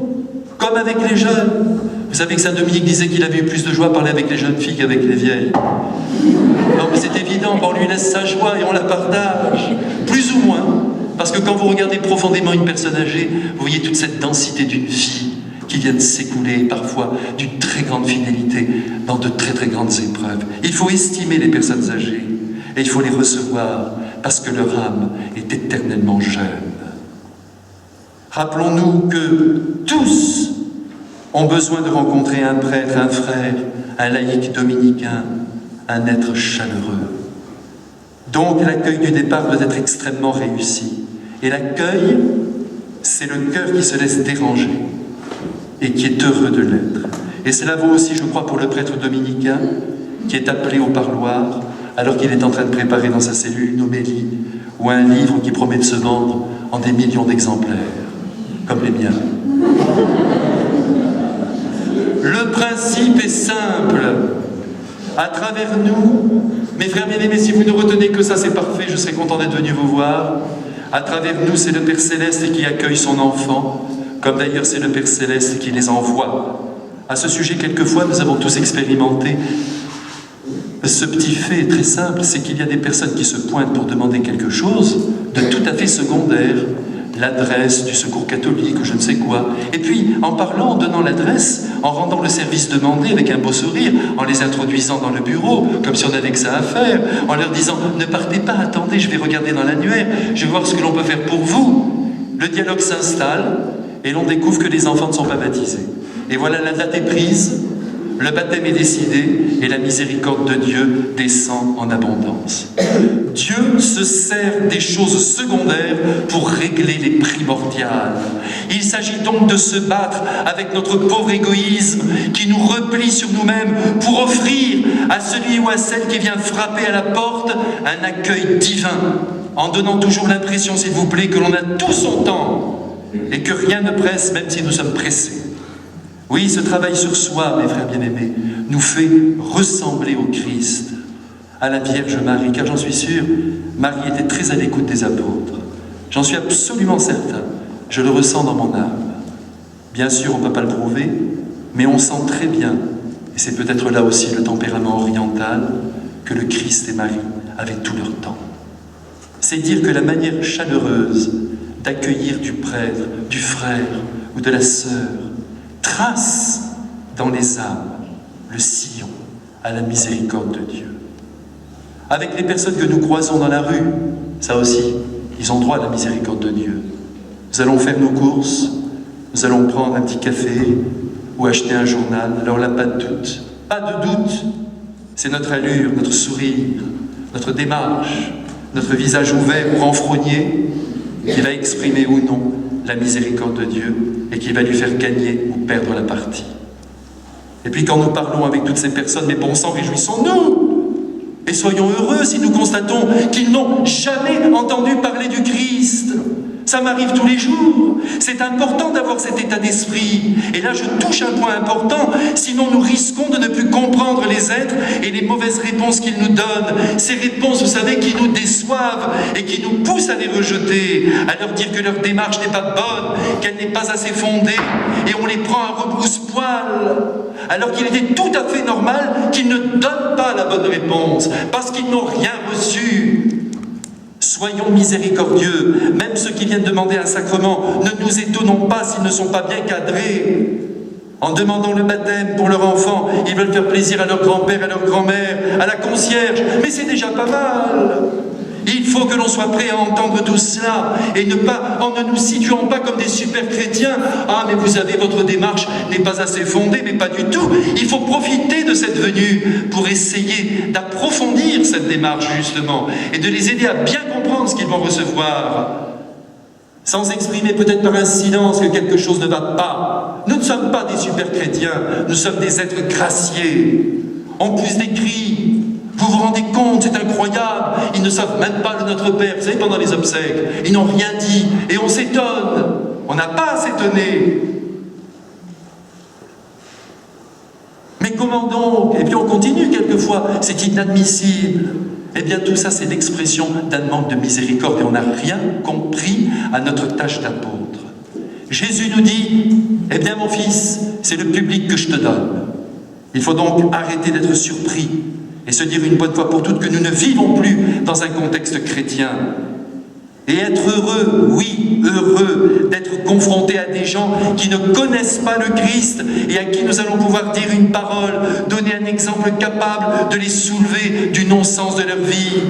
Speaker 1: comme avec les jeunes. Vous savez que Saint Dominique disait qu'il avait eu plus de joie à parler avec les jeunes filles qu'avec les vieilles. Non, mais c'est évident, on lui laisse sa joie et on la partage, plus ou moins, parce que quand vous regardez profondément une personne âgée, vous voyez toute cette densité d'une vie qui vient de s'écouler, parfois d'une très grande fidélité, dans de très très grandes épreuves. Il faut estimer les personnes âgées, et il faut les recevoir, parce que leur âme est éternellement jeune. Rappelons-nous que tous ont besoin de rencontrer un prêtre, un frère, un laïc dominicain, un être chaleureux. Donc l'accueil du départ doit être extrêmement réussi. Et l'accueil, c'est le cœur qui se laisse déranger et qui est heureux de l'être. Et cela vaut aussi, je crois, pour le prêtre dominicain qui est appelé au parloir alors qu'il est en train de préparer dans sa cellule une homélie ou un livre qui promet de se vendre en des millions d'exemplaires, comme les miens. Le principe est simple. À travers nous, mes frères bien-aimés, si vous ne retenez que ça, c'est parfait, je serai content d'être venu vous voir. À travers nous, c'est le Père Céleste qui accueille son enfant, comme d'ailleurs c'est le Père Céleste qui les envoie. À ce sujet, quelquefois, nous avons tous expérimenté ce petit fait très simple, c'est qu'il y a des personnes qui se pointent pour demander quelque chose de tout à fait secondaire, l'adresse du secours catholique ou je ne sais quoi. Et puis, en parlant, en donnant l'adresse, en rendant le service demandé avec un beau sourire, en les introduisant dans le bureau, comme si on n'avait que ça à faire, en leur disant « Ne partez pas, attendez, je vais regarder dans l'annuaire, je vais voir ce que l'on peut faire pour vous. » Le dialogue s'installe et l'on découvre que les enfants ne sont pas baptisés. Et voilà, la date est prise, le baptême est décidé et la miséricorde de Dieu descend en abondance. Dieu se sert des choses secondaires pour régler les primordiales. Il s'agit donc de se battre avec notre pauvre égoïsme qui nous replie sur nous-mêmes pour offrir à celui ou à celle qui vient frapper à la porte un accueil divin, en donnant toujours l'impression, s'il vous plaît, que l'on a tout son temps et que rien ne presse, même si nous sommes pressés. Oui, ce travail sur soi, mes frères bien-aimés, nous fait ressembler au Christ, à la Vierge Marie, car j'en suis sûr, Marie était très à l'écoute des apôtres. J'en suis absolument certain, je le ressens dans mon âme. Bien sûr, on ne peut pas le prouver, mais on sent très bien, et c'est peut-être là aussi le tempérament oriental, que le Christ et Marie avaient tout leur temps. C'est dire que la manière chaleureuse d'accueillir du prêtre, du frère ou de la sœur trace dans les âmes le sillon à la miséricorde de Dieu. Avec les personnes que nous croisons dans la rue, ça aussi, ils ont droit à la miséricorde de Dieu. Nous allons faire nos courses, nous allons prendre un petit café ou acheter un journal. Alors là, pas de doute, c'est notre allure, notre sourire, notre démarche, notre visage ouvert ou renfrogné qui va exprimer ou non la miséricorde de Dieu. et qui va lui faire gagner ou perdre la partie. Et puis quand nous parlons avec toutes ces personnes, mais bon sang, réjouissons-nous et soyons heureux si nous constatons qu'ils n'ont jamais entendu parler du Christ. Ça m'arrive tous les jours. C'est important d'avoir cet état d'esprit. Et là, je touche un point important, sinon nous risquons de ne plus comprendre les êtres et les mauvaises réponses qu'ils nous donnent. Ces réponses, vous savez, qui nous déçoivent et qui nous poussent à les rejeter, à leur dire que leur démarche n'est pas bonne, qu'elle n'est pas assez fondée, et on les prend à rebrousse-poil, alors qu'il était tout à fait normal qu'ils ne donnent pas la bonne réponse, parce qu'ils n'ont rien reçu. Soyons miséricordieux, même ceux qui viennent demander un sacrement, ne nous étonnons pas s'ils ne sont pas bien cadrés. En demandant le baptême pour leur enfant, ils veulent faire plaisir à leur grand-père, à leur grand-mère, à la concierge, mais c'est déjà pas mal. Il faut que l'on soit prêt à entendre tout cela et en ne nous situant pas comme des super chrétiens. Ah, mais vous savez, votre démarche n'est pas assez fondée, mais pas du tout. Il faut profiter de cette venue pour essayer d'approfondir cette démarche, justement, et de les aider à bien comprendre ce qu'ils vont recevoir, sans exprimer peut-être par un silence que quelque chose ne va pas. Nous ne sommes pas des super chrétiens, nous sommes des êtres graciés. On pousse des cris. Vous vous rendez compte, c'est incroyable. Ils ne savent même pas le Notre Père. Vous savez, pendant les obsèques, ils n'ont rien dit. Et on s'étonne. On n'a pas à s'étonner. Mais comment donc? Et puis on continue quelquefois. C'est inadmissible. Eh bien, tout ça, c'est l'expression d'un manque de miséricorde. Et on n'a rien compris à notre tâche d'apôtre. Jésus nous dit, eh bien, mon fils, c'est le public que je te donne. Il faut donc arrêter d'être surpris et se dire une bonne fois pour toutes que nous ne vivons plus dans un contexte chrétien. Et être heureux, oui, heureux d'être confrontés à des gens qui ne connaissent pas le Christ et à qui nous allons pouvoir dire une parole, donner un exemple capable de les soulever du non-sens de leur vie.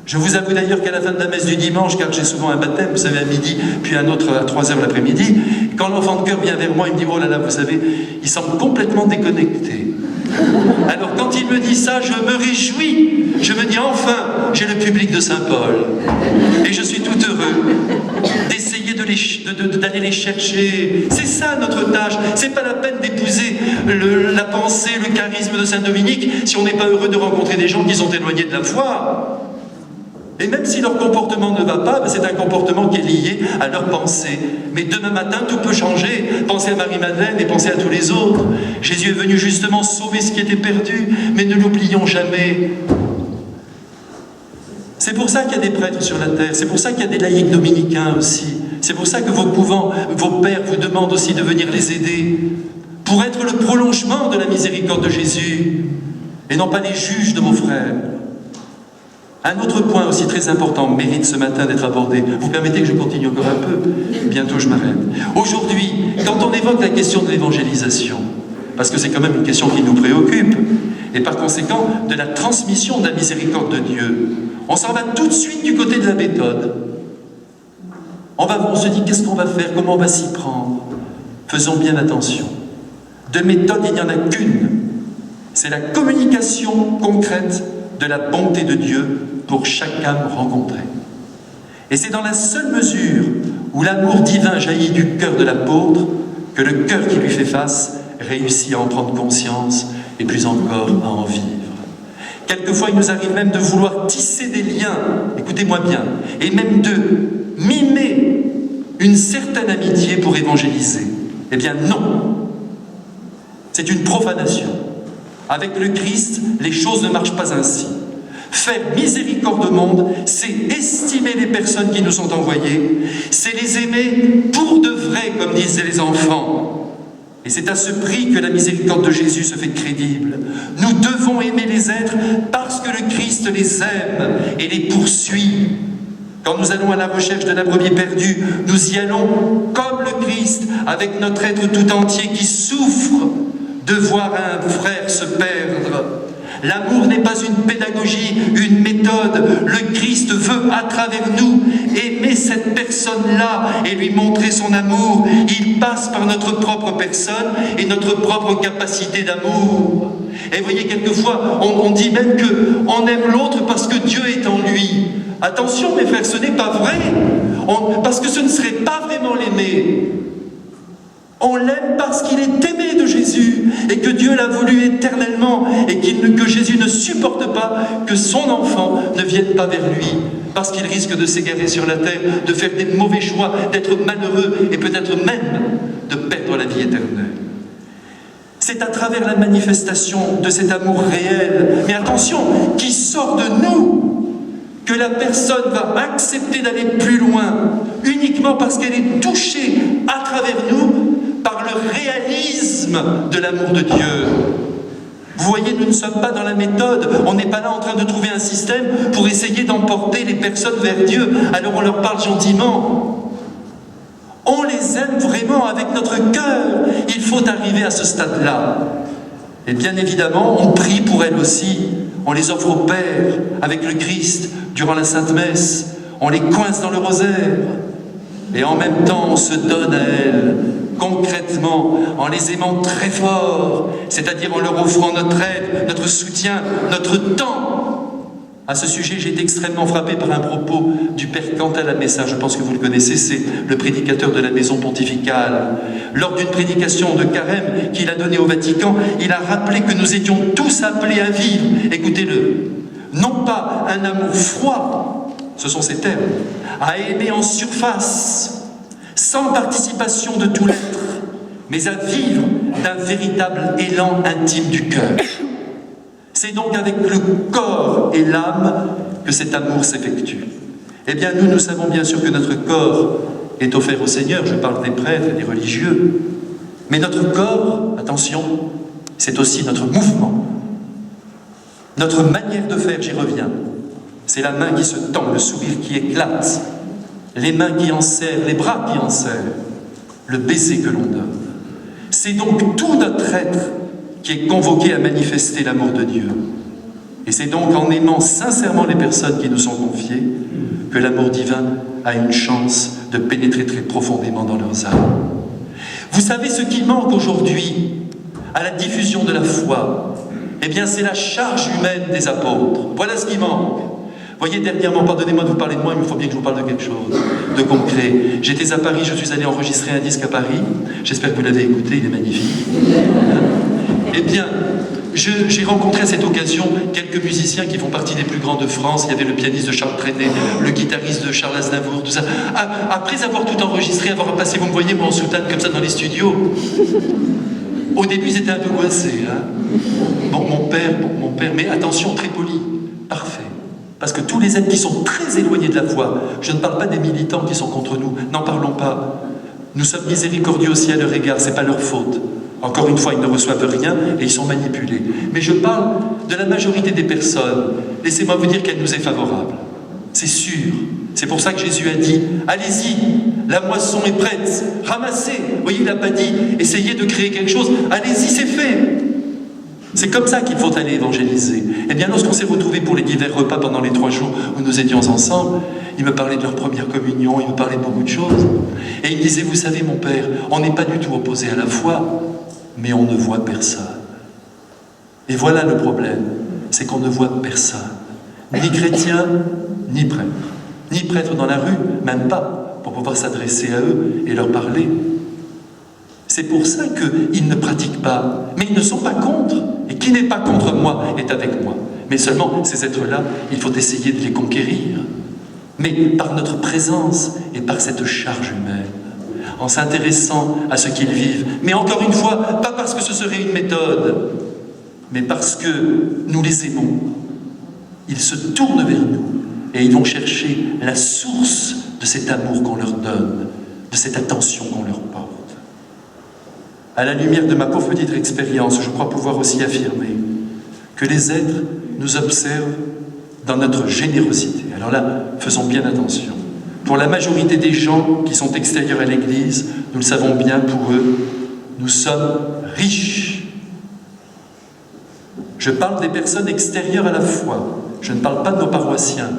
Speaker 1: Je vous avoue d'ailleurs qu'à la fin de la messe du dimanche, car j'ai souvent un baptême, vous savez, à midi, puis un autre à 3h l'après-midi, quand l'enfant de cœur vient vers moi, il me dit « Oh là là, vous savez, il semble complètement déconnecté. » Alors quand il me dit ça, je me réjouis. Je me dis enfin, j'ai le public de Saint-Paul. Et je suis tout heureux d'essayer d'aller les chercher. C'est ça notre tâche. C'est pas la peine d'épouser la pensée, le charisme de Saint-Dominique si on n'est pas heureux de rencontrer des gens qui sont éloignés de la foi. Et même si leur comportement ne va pas, c'est un comportement qui est lié à leur pensée. Mais demain matin, tout peut changer. Pensez à Marie-Madeleine et pensez à tous les autres. Jésus est venu justement sauver ce qui était perdu, mais ne l'oublions jamais. C'est pour ça qu'il y a des prêtres sur la terre, c'est pour ça qu'il y a des laïcs dominicains aussi. C'est pour ça que vos couvents, vos pères vous demandent aussi de venir les aider, pour être le prolongement de la miséricorde de Jésus, et non pas les juges de vos frères. Un autre point aussi très important mérite ce matin d'être abordé. Vous permettez que je continue encore un peu? Bientôt je m'arrête. Aujourd'hui, quand on évoque la question de l'évangélisation, parce que c'est quand même une question qui nous préoccupe, et par conséquent de la transmission de la miséricorde de Dieu, on s'en va tout de suite du côté de la méthode. On se dit qu'est-ce qu'on va faire, comment on va s'y prendre. Faisons bien attention. De méthode, il n'y en a qu'une. C'est la communication concrète de la bonté de Dieu pour chaque âme rencontrée. Et c'est dans la seule mesure où l'amour divin jaillit du cœur de l'apôtre que le cœur qui lui fait face réussit à en prendre conscience et plus encore à en vivre. Quelquefois, il nous arrive même de vouloir tisser des liens, écoutez-moi bien, et même de mimer une certaine amitié pour évangéliser. Eh bien non, c'est une profanation. Avec le Christ, les choses ne marchent pas ainsi. Faire miséricorde au monde, c'est estimer les personnes qui nous sont envoyées, c'est les aimer pour de vrai, comme disaient les enfants. Et c'est à ce prix que la miséricorde de Jésus se fait crédible. Nous devons aimer les êtres parce que le Christ les aime et les poursuit. Quand nous allons à la recherche de la brebis perdue, nous y allons comme le Christ, avec notre être tout entier qui souffre de voir un frère se perdre. L'amour n'est pas une pédagogie, une méthode. Le Christ veut, à travers nous, aimer cette personne-là et lui montrer son amour. Il passe par notre propre personne et notre propre capacité d'amour. Et vous voyez, quelquefois, on dit même qu'on aime l'autre parce que Dieu est en lui. Attention, mes frères, ce n'est pas vrai. Parce que ce ne serait pas vraiment l'aimer. On l'aime parce qu'il est aimé de Jésus et que Dieu l'a voulu éternellement et que Jésus ne supporte pas que son enfant ne vienne pas vers lui parce qu'il risque de s'égarer sur la terre, de faire des mauvais choix, d'être malheureux et peut-être même de perdre la vie éternelle. C'est à travers la manifestation de cet amour réel, mais attention, qui sort de nous, que la personne va accepter d'aller plus loin, uniquement parce qu'elle est touchée à travers nous par le réalisme de l'amour de Dieu. Vous voyez, nous ne sommes pas dans la méthode, on n'est pas là en train de trouver un système pour essayer d'emporter les personnes vers Dieu, alors on leur parle gentiment. On les aime vraiment avec notre cœur. Il faut arriver à ce stade-là. Et bien évidemment, on prie pour elles aussi. On les offre au Père avec le Christ durant la Sainte Messe. On les coince dans le rosaire. Et en même temps, on se donne à elles, concrètement, en les aimant très fort, c'est-à-dire en leur offrant notre aide, notre soutien, notre temps. À ce sujet, j'ai été extrêmement frappé par un propos du Père Cantal Messa, je pense que vous le connaissez, c'est le prédicateur de la maison pontificale. Lors d'une prédication de Carême qu'il a donnée au Vatican, il a rappelé que nous étions tous appelés à vivre, écoutez-le, non pas un amour froid, ce sont ces termes, à aimer en surface, sans participation de tout l'être, mais à vivre d'un véritable élan intime du cœur. C'est donc avec le corps et l'âme que cet amour s'effectue. Eh bien, nous savons bien sûr que notre corps est offert au Seigneur, je parle des prêtres et des religieux, mais notre corps, attention, c'est aussi notre mouvement, notre manière de faire, j'y reviens. C'est la main qui se tend, le sourire qui éclate, les mains qui en serrent, les bras qui en serrent, le baiser que l'on donne. C'est donc tout notre être qui est convoqué à manifester l'amour de Dieu. Et c'est donc en aimant sincèrement les personnes qui nous sont confiées que l'amour divin a une chance de pénétrer très profondément dans leurs âmes. Vous savez ce qui manque aujourd'hui à la diffusion de la foi? Eh bien, c'est la charge humaine des apôtres. Voilà ce qui manque. Voyez, dernièrement, pardonnez-moi de vous parler de moi, mais il faut bien que je vous parle de quelque chose de concret. J'étais à Paris, je suis allé enregistrer un disque à Paris. J'espère que vous l'avez écouté, il est magnifique. Eh bien, j'ai rencontré à cette occasion quelques musiciens qui font partie des plus grands de France. Il y avait le pianiste de Charles Trenet, le guitariste de Charles Aznavour, tout ça. Après avoir tout enregistré, avoir passé, vous me voyez, moi en soutane comme ça dans les studios. Au début, ils étaient un peu coincés. Hein. Bon, mon père, mais attention, très poli, parfait. Parce que tous les êtres qui sont très éloignés de la foi, je ne parle pas des militants qui sont contre nous, n'en parlons pas. Nous sommes miséricordieux aussi à leur égard, c'est pas leur faute. Encore une fois, ils ne reçoivent rien et ils sont manipulés. Mais je parle de la majorité des personnes. Laissez-moi vous dire qu'elle nous est favorable. C'est sûr. C'est pour ça que Jésus a dit, allez-y, la moisson est prête, ramassez. Vous voyez, il n'a pas dit, essayez de créer quelque chose. Allez-y, c'est fait. C'est comme ça qu'il faut aller évangéliser. Eh bien, lorsqu'on s'est retrouvés pour les divers repas pendant les 3 jours où nous étions ensemble, il me parlait de leur première communion, il me parlait de beaucoup de choses. Et il me disait, vous savez, mon père, on n'est pas du tout opposés à la foi, mais on ne voit personne. Et voilà le problème, c'est qu'on ne voit personne. Ni chrétien, ni prêtre. Ni prêtre dans la rue, même pas, pour pouvoir s'adresser à eux et leur parler. C'est pour ça qu'ils ne pratiquent pas, mais ils ne sont pas contre. Et qui n'est pas contre moi est avec moi. Mais seulement, ces êtres-là, il faut essayer de les conquérir. Mais par notre présence et par cette charge humaine, en s'intéressant à ce qu'ils vivent. Mais encore une fois, pas parce que ce serait une méthode, mais parce que nous les aimons. Ils se tournent vers nous et ils vont chercher la source de cet amour qu'on leur donne, de cette attention qu'on leur porte. À la lumière de ma pauvre petite expérience, je crois pouvoir aussi affirmer que les êtres nous observent dans notre générosité. Alors là, faisons bien attention. Pour la majorité des gens qui sont extérieurs à l'Église, nous le savons bien, pour eux, nous sommes riches. Je parle des personnes extérieures à la foi. Je ne parle pas de nos paroissiens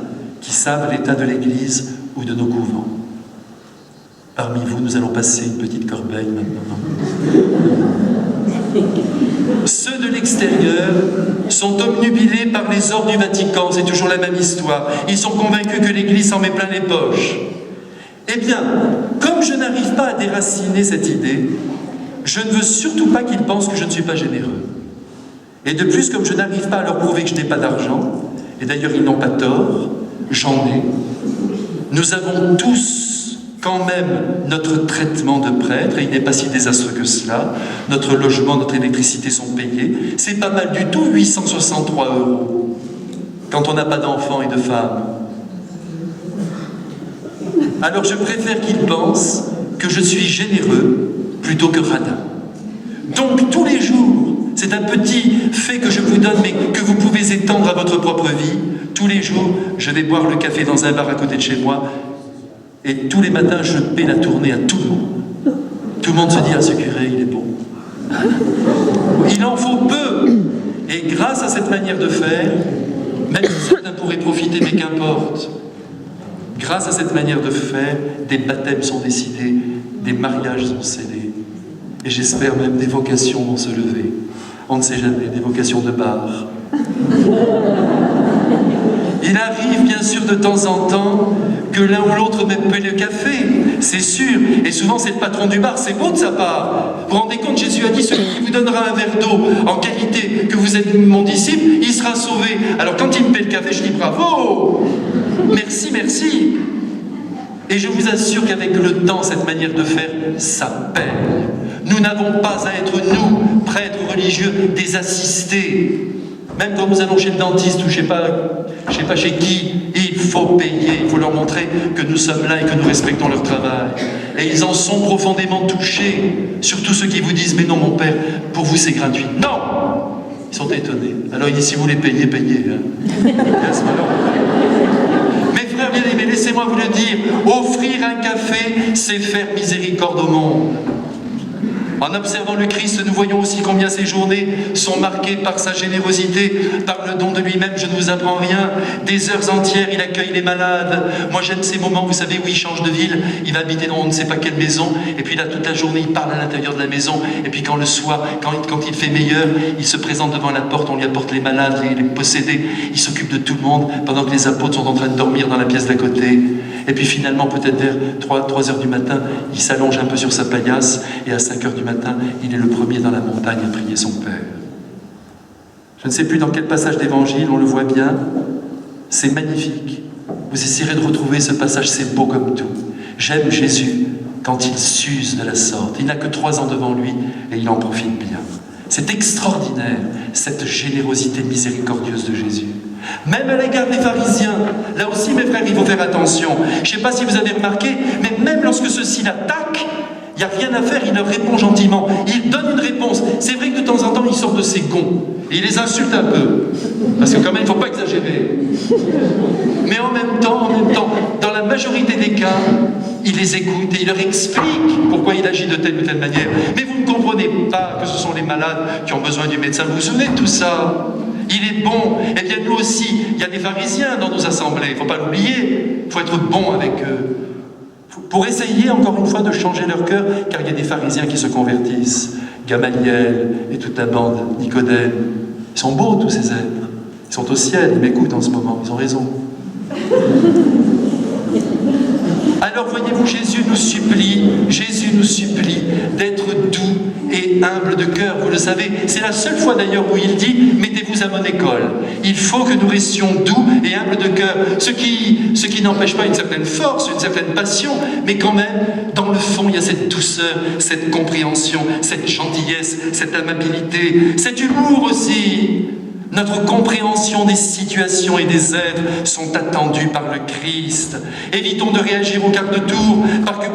Speaker 1: qui savent l'état de l'Église ou de nos couvents. Parmi vous, nous allons passer une petite corbeille maintenant. Ceux de l'extérieur sont obnubilés par les ors du Vatican, c'est toujours la même histoire. Ils sont convaincus que l'Église s'en met plein les poches. Eh bien, comme je n'arrive pas à déraciner cette idée, je ne veux surtout pas qu'ils pensent que je ne suis pas généreux. Et de plus, comme je n'arrive pas à leur prouver que je n'ai pas d'argent, et d'ailleurs ils n'ont pas tort, j'en ai, nous avons tous quand même notre traitement de prêtre, et il n'est pas si désastreux que cela. Notre logement, notre électricité sont payés. C'est pas mal du tout, 863 €, quand on n'a pas d'enfants et de femmes. Alors je préfère qu'ils pensent que je suis généreux plutôt que radin. Donc tous les jours, c'est un petit fait que je vous donne, mais que vous pouvez étendre à votre propre vie. Tous les jours, je vais boire le café dans un bar à côté de chez moi, et tous les matins, je paie la tournée à tout le monde. Tout le monde se dit, ah, ce curé, il est bon. Il en faut peu. Et grâce à cette manière de faire, même si certains pourraient profiter, mais qu'importe, grâce à cette manière de faire, des baptêmes sont décidés, des mariages sont scellés, et j'espère même des vocations vont se lever. On ne sait jamais, des vocations de bar. Il arrive bien sûr de temps en temps que l'un ou l'autre me paie le café, c'est sûr, et souvent c'est le patron du bar, c'est beau de sa part. Vous vous rendez compte, Jésus a dit, celui qui vous donnera un verre d'eau en qualité que vous êtes mon disciple, il sera sauvé. Alors quand il me paie le café, je dis bravo, merci, merci. Et je vous assure qu'avec le temps, cette manière de faire, ça paie. Nous n'avons pas à être, nous, prêtres religieux, des assistés. Même quand nous allons chez le dentiste ou je sais pas chez qui, il faut payer, il faut leur montrer que nous sommes là et que nous respectons leur travail. Et ils en sont profondément touchés, surtout ceux qui vous disent « Mais non mon père, pour vous c'est gratuit. » Non! Ils sont étonnés. Alors il dit « Si vous les payez, payez. Hein. » Mes frères bien-aimés, laissez-moi vous le dire, offrir un café, c'est faire miséricorde au monde. En observant le Christ, nous voyons aussi combien ces journées sont marquées par sa générosité, par le don de lui-même. Je ne vous apprends rien. Des heures entières, il accueille les malades. Moi, j'aime ces moments, vous savez, où il change de ville. Il va habiter dans on ne sait pas quelle maison. Et puis là, toute la journée, il parle à l'intérieur de la maison. Et puis quand le soir, quand il fait meilleur, il se présente devant la porte. On lui apporte les malades, les possédés. Il s'occupe de tout le monde pendant que les apôtres sont en train de dormir dans la pièce d'à côté. Et puis finalement, peut-être vers 3 heures du matin, il s'allonge un peu sur sa paillasse. Et à 5 heures du matin, il est le premier dans la montagne à prier son Père. Je ne sais plus dans quel passage d'évangile, on le voit bien. C'est magnifique. Vous essayerez de retrouver ce passage, c'est beau comme tout. J'aime Jésus quand il s'use de la sorte. Il n'a que 3 ans devant lui et il en profite bien. C'est extraordinaire, cette générosité miséricordieuse de Jésus. Même à l'égard des pharisiens, là aussi mes frères, il faut faire attention. Je ne sais pas si vous avez remarqué, mais même lorsque ceux-ci l'attaquent, il n'y a rien à faire, il leur répond gentiment. Il donne une réponse. C'est vrai que de temps en temps, il sort de ses gonds. Et il les insulte un peu. Parce que quand même, il ne faut pas exagérer. Mais en même temps, dans la majorité des cas, il les écoute et il leur explique pourquoi il agit de telle ou telle manière. Mais vous ne comprenez pas que ce sont les malades qui ont besoin du médecin. Vous vous souvenez de tout ça? Il est bon. Eh bien, nous aussi, il y a des pharisiens dans nos assemblées. Il ne faut pas l'oublier. Il faut être bon avec eux. Pour essayer, encore une fois, de changer leur cœur, car il y a des pharisiens qui se convertissent. Gamaliel et toute la bande, Nicodème. Ils sont beaux, tous ces êtres. Ils sont au ciel, ils m'écoutent en ce moment, ils ont raison. Alors voyez-vous, Jésus nous supplie d'être doux et humble de cœur. Vous le savez, c'est la seule fois d'ailleurs où il dit « Mettez-vous à mon école ». Il faut que nous restions doux et humbles de cœur, ce qui n'empêche pas une certaine force, une certaine passion, mais quand même, dans le fond, il y a cette douceur, cette compréhension, cette gentillesse, cette amabilité, cet humour aussi. Notre compréhension des situations et des êtres sont attendues par le Christ. Évitons de réagir au quart de tour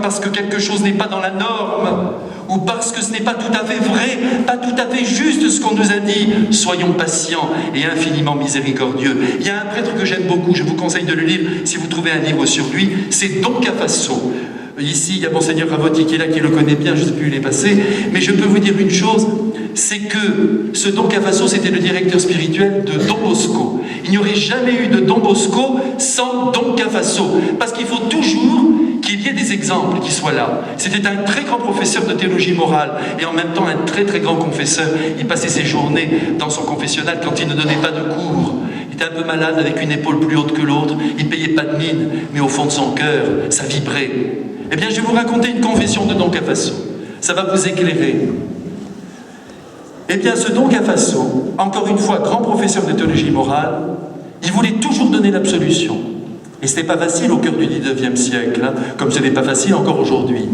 Speaker 1: parce que quelque chose n'est pas dans la norme ou parce que ce n'est pas tout à fait vrai, pas tout à fait juste ce qu'on nous a dit. Soyons patients et infiniment miséricordieux. Il y a un prêtre que j'aime beaucoup, je vous conseille de le lire si vous trouvez un livre sur lui, c'est Don Cafasso. Ici, il y a Monseigneur Ravotti qui est là, qui le connaît bien, je ne sais plus où il est passé, mais je peux vous dire une chose, c'est que ce Don Cafasso, c'était le directeur spirituel de Don Bosco. Il n'y aurait jamais eu de Don Bosco sans Don Cafasso, parce qu'il faut toujours qu'il y ait des exemples qui soient là. C'était un très grand professeur de théologie morale, et en même temps un très très grand confesseur. Il passait ses journées dans son confessionnal quand il ne donnait pas de cours. Il était un peu malade, avec une épaule plus haute que l'autre, il ne payait pas de mine, mais au fond de son cœur, ça vibrait. Eh bien, je vais vous raconter une confession de Don Cafasso. Ça va vous éclairer. Eh bien, ce Don Cafasso, encore une fois, grand professeur de théologie morale, il voulait toujours donner l'absolution. Et ce n'était pas facile au cœur du XIXe siècle, hein, comme ce n'est pas facile encore aujourd'hui.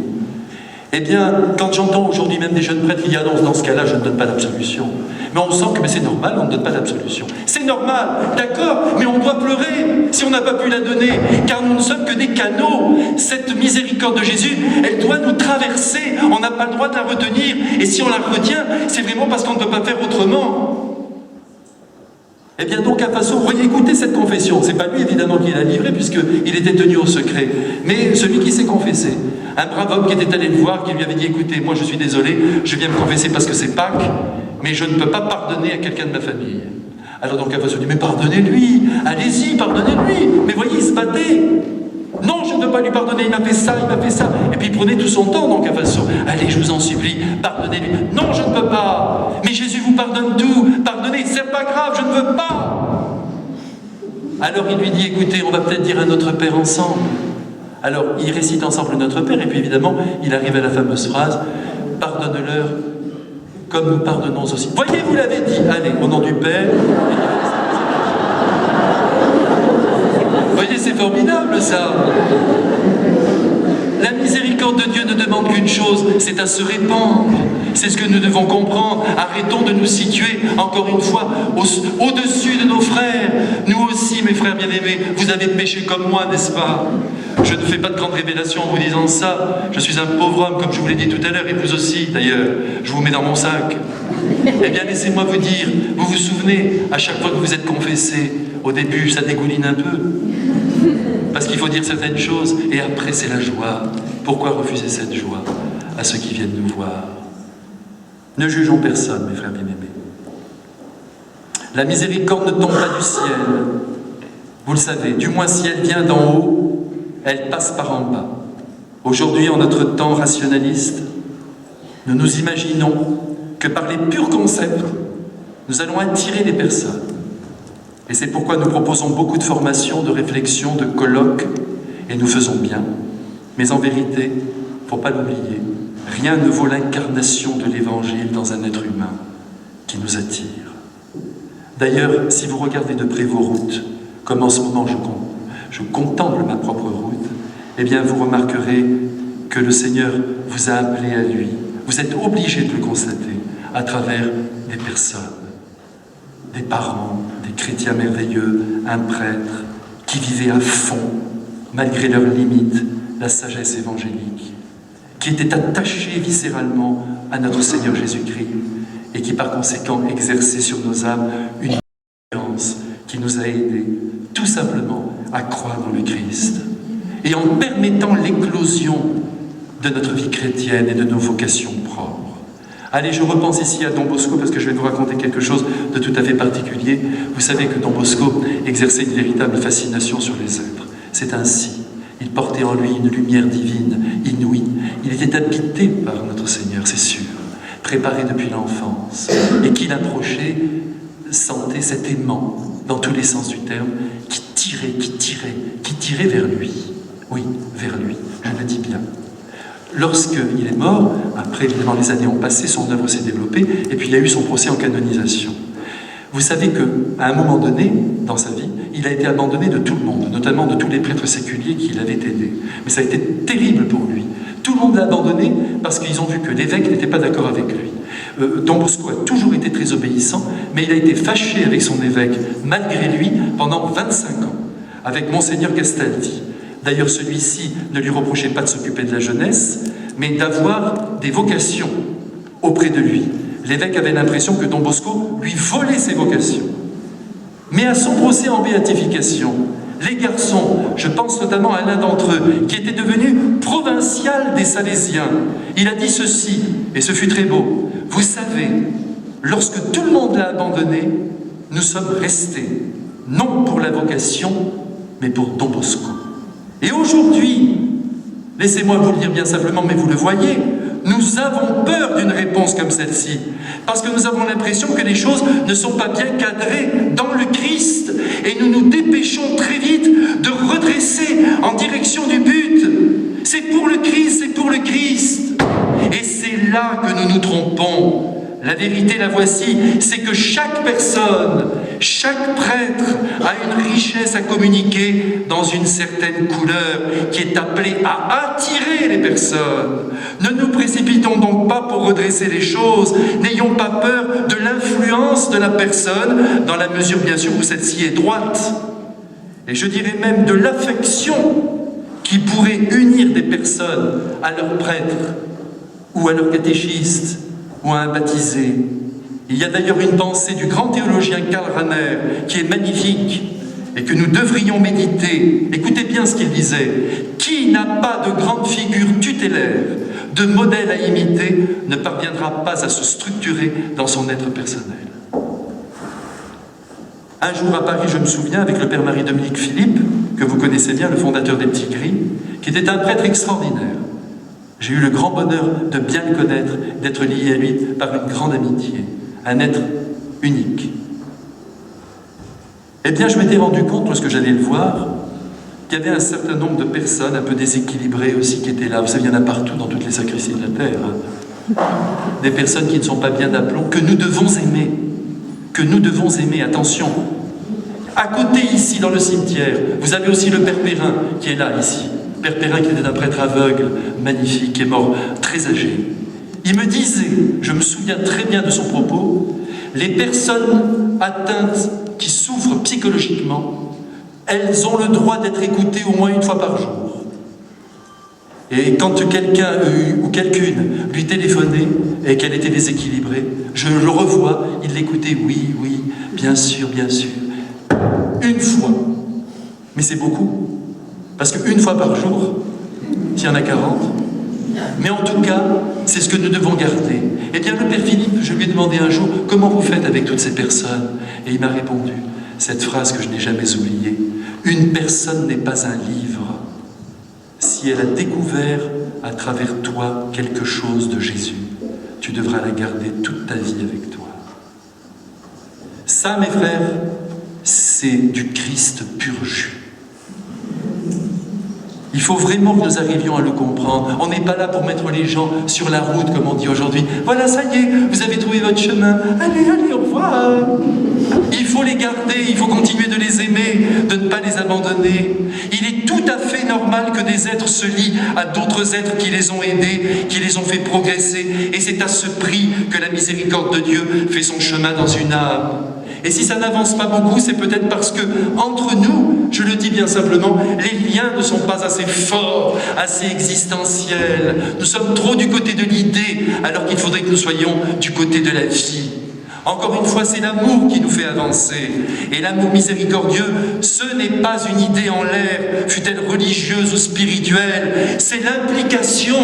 Speaker 1: Eh bien, quand j'entends aujourd'hui même des jeunes prêtres qui disent « Ah non, dans ce cas-là, je ne donne pas l'absolution ». Mais on sent que c'est normal, on ne donne pas l'absolution. C'est normal, d'accord, mais on doit pleurer si on n'a pas pu la donner, car nous ne sommes que des canaux. Cette miséricorde de Jésus, elle doit nous traverser, on n'a pas le droit de la retenir. Et si on la retient, c'est vraiment parce qu'on ne peut pas faire autrement. Eh bien donc, Cafasso, vous voyez, écoutez cette confession. C'est pas lui, évidemment, qui l'a livrée, puisqu'il était tenu au secret. Mais celui qui s'est confessé. Un brave homme qui était allé le voir, qui lui avait dit « Écoutez, moi je suis désolé, je viens me confesser parce que c'est Pâques, mais je ne peux pas pardonner à quelqu'un de ma famille. » Alors donc Cafasso dit « Mais pardonnez-lui, allez-y, pardonnez-lui. » Mais voyez, il se battait. « Non, je ne peux pas lui pardonner, il m'a fait ça, il m'a fait ça. » Et puis il prenait tout son temps, donc Cafasso. « Allez, je vous en supplie, pardonnez-lui. »« Non, je ne peux pas. Mais Jésus vous pardonne tout. Pardonnez, c'est pas grave, je ne veux pas. » Alors il lui dit « Écoutez, on va peut-être dire un Notre Père ensemble. » Alors, ils récitent ensemble Notre Père, et puis évidemment, il arrive à la fameuse phrase « Pardonne-leur comme nous pardonnons aussi. » Voyez, vous l'avez dit. Allez, au nom du Père. Vous voyez, c'est formidable, ça. La miséricorde de Dieu ne demande qu'une chose, c'est à se répandre. C'est ce que nous devons comprendre. Arrêtons de nous situer, encore une fois, au-dessus de nos frères. Nous aussi, mes frères bien-aimés, vous avez péché comme moi, n'est-ce pas? Je ne fais pas de grande révélation en vous disant ça. Je suis un pauvre homme, comme je vous l'ai dit tout à l'heure, et vous aussi, d'ailleurs. Je vous mets dans mon sac. Eh bien, laissez-moi vous dire, vous vous souvenez, à chaque fois que vous êtes confessé, au début, ça dégouline un peu. Parce qu'il faut dire certaines choses, et après, c'est la joie. Pourquoi refuser cette joie à ceux qui viennent nous voir? Ne jugeons personne, mes frères bien-aimés. La miséricorde ne tombe pas du ciel. Vous le savez, du moins si elle vient d'en haut, elle passe par en bas. Aujourd'hui, en notre temps rationaliste, nous nous imaginons que par les purs concepts, nous allons attirer les personnes. Et c'est pourquoi nous proposons beaucoup de formations, de réflexions, de colloques, et nous faisons bien. Mais en vérité, il ne faut pas l'oublier, rien ne vaut l'incarnation de l'Évangile dans un être humain qui nous attire. D'ailleurs, si vous regardez de près vos routes, comme en ce moment je contemple ma propre route, eh bien vous remarquerez que le Seigneur vous a appelé à lui. Vous êtes obligé de le constater à travers des personnes, des parents, des chrétiens merveilleux, un prêtre qui vivait à fond, malgré leurs limites, la sagesse évangélique, qui était attaché viscéralement à notre Seigneur Jésus-Christ et qui par conséquent exerçait sur nos âmes une influence qui nous a aidés tout simplement à croire dans le Christ et en permettant l'éclosion de notre vie chrétienne et de nos vocations propres. Allez, je repense ici à Don Bosco parce que je vais vous raconter quelque chose de tout à fait particulier. Vous savez que Don Bosco exerçait une véritable fascination sur les êtres. C'est ainsi. Il portait en lui une lumière divine, inouïe. Il était habité par notre Seigneur, c'est sûr, préparé depuis l'enfance. Et qu'il approchait, sentait cet aimant, dans tous les sens du terme, qui tirait vers lui. Oui, vers lui, je le dis bien. Lorsqu'il est mort, après évidemment les années ont passé, son œuvre s'est développée, et puis il a eu son procès en canonisation. Vous savez qu'à un moment donné, dans sa vie, il a été abandonné de tout le monde, notamment de tous les prêtres séculiers qui l'avaient aidé. Mais ça a été terrible pour lui. Tout le monde l'a abandonné parce qu'ils ont vu que l'évêque n'était pas d'accord avec lui. Don Bosco a toujours été très obéissant, mais il a été fâché avec son évêque, malgré lui, pendant 25 ans, avec Monseigneur Castaldi. D'ailleurs, celui-ci ne lui reprochait pas de s'occuper de la jeunesse, mais d'avoir des vocations auprès de lui. L'évêque avait l'impression que Don Bosco lui volait ses vocations. Mais à son procès en béatification, les garçons, je pense notamment à l'un d'entre eux, qui était devenu provincial des Salésiens, il a dit ceci, et ce fut très beau. Vous savez, lorsque tout le monde l'a abandonné, nous sommes restés, non pour la vocation, mais pour Don Bosco. Et aujourd'hui, laissez-moi vous le dire bien simplement, mais vous le voyez, nous avons peur d'une réponse comme celle-ci, parce que nous avons l'impression que les choses ne sont pas bien cadrées dans le Christ, et nous nous dépêchons très vite de redresser en direction du but. C'est pour le Christ, c'est pour le Christ. Et c'est là que nous nous trompons. La vérité, la voici, c'est que chaque personne, chaque prêtre a une richesse à communiquer dans une certaine couleur qui est appelée à attirer les personnes. Ne nous précipitons donc pas pour redresser les choses, n'ayons pas peur de l'influence de la personne, dans la mesure bien sûr où celle-ci est droite. Et je dirais même de l'affection qui pourrait unir des personnes à leur prêtre ou à leur catéchiste ou à un baptisé. Il y a d'ailleurs une pensée du grand théologien Karl Rahner qui est magnifique et que nous devrions méditer. Écoutez bien ce qu'il disait. Qui n'a pas de grande figure tutélaire, de modèle à imiter, ne parviendra pas à se structurer dans son être personnel. Un jour à Paris, je me souviens, avec le père Marie-Dominique Philippe, que vous connaissez bien, le fondateur des Petits Gris, qui était un prêtre extraordinaire. J'ai eu le grand bonheur de bien le connaître, d'être lié à lui par une grande amitié, un être unique. Eh bien, je m'étais rendu compte, lorsque j'allais le voir, qu'il y avait un certain nombre de personnes un peu déséquilibrées aussi qui étaient là. Vous savez, il y en a partout dans toutes les sacristies de la terre. Hein. Des personnes qui ne sont pas bien d'aplomb, que nous devons aimer. Que nous devons aimer, attention. À côté, ici, dans le cimetière, vous avez aussi le Père Perrin qui est là, ici. Père Perrin qui était un prêtre aveugle, magnifique, qui est mort très âgé. Il me disait, je me souviens très bien de son propos, les personnes atteintes qui souffrent psychologiquement, elles ont le droit d'être écoutées au moins une fois par jour. Et quand quelqu'un ou quelqu'une lui téléphonait et qu'elle était déséquilibrée, je le revois, il l'écoutait, oui, oui, bien sûr, une fois. Mais c'est beaucoup. Parce qu'une fois par jour, s'il y en a 40, mais en tout cas, c'est ce que nous devons garder. Eh bien, le Père Philippe, je lui ai demandé un jour, comment vous faites avec toutes ces personnes? Et il m'a répondu, cette phrase que je n'ai jamais oubliée, une personne n'est pas un livre, si elle a découvert à travers toi quelque chose de Jésus, tu devras la garder toute ta vie avec toi. Ça, mes frères, c'est du Christ pur jus. Il faut vraiment que nous arrivions à le comprendre. On n'est pas là pour mettre les gens sur la route, comme on dit aujourd'hui. Voilà, ça y est, vous avez trouvé votre chemin. Allez, allez, au revoir. Il faut les garder, il faut continuer de les aimer, de ne pas les abandonner. Il est tout à fait normal que des êtres se lient à d'autres êtres qui les ont aidés, qui les ont fait progresser. Et c'est à ce prix que la miséricorde de Dieu fait son chemin dans une âme. Et si ça n'avance pas beaucoup, c'est peut-être parce que, entre nous, je le dis bien simplement, les liens ne sont pas assez forts, assez existentiels. Nous sommes trop du côté de l'idée, alors qu'il faudrait que nous soyons du côté de la vie. Encore une fois, c'est l'amour qui nous fait avancer. Et l'amour miséricordieux, ce n'est pas une idée en l'air, fût-elle religieuse ou spirituelle. C'est l'implication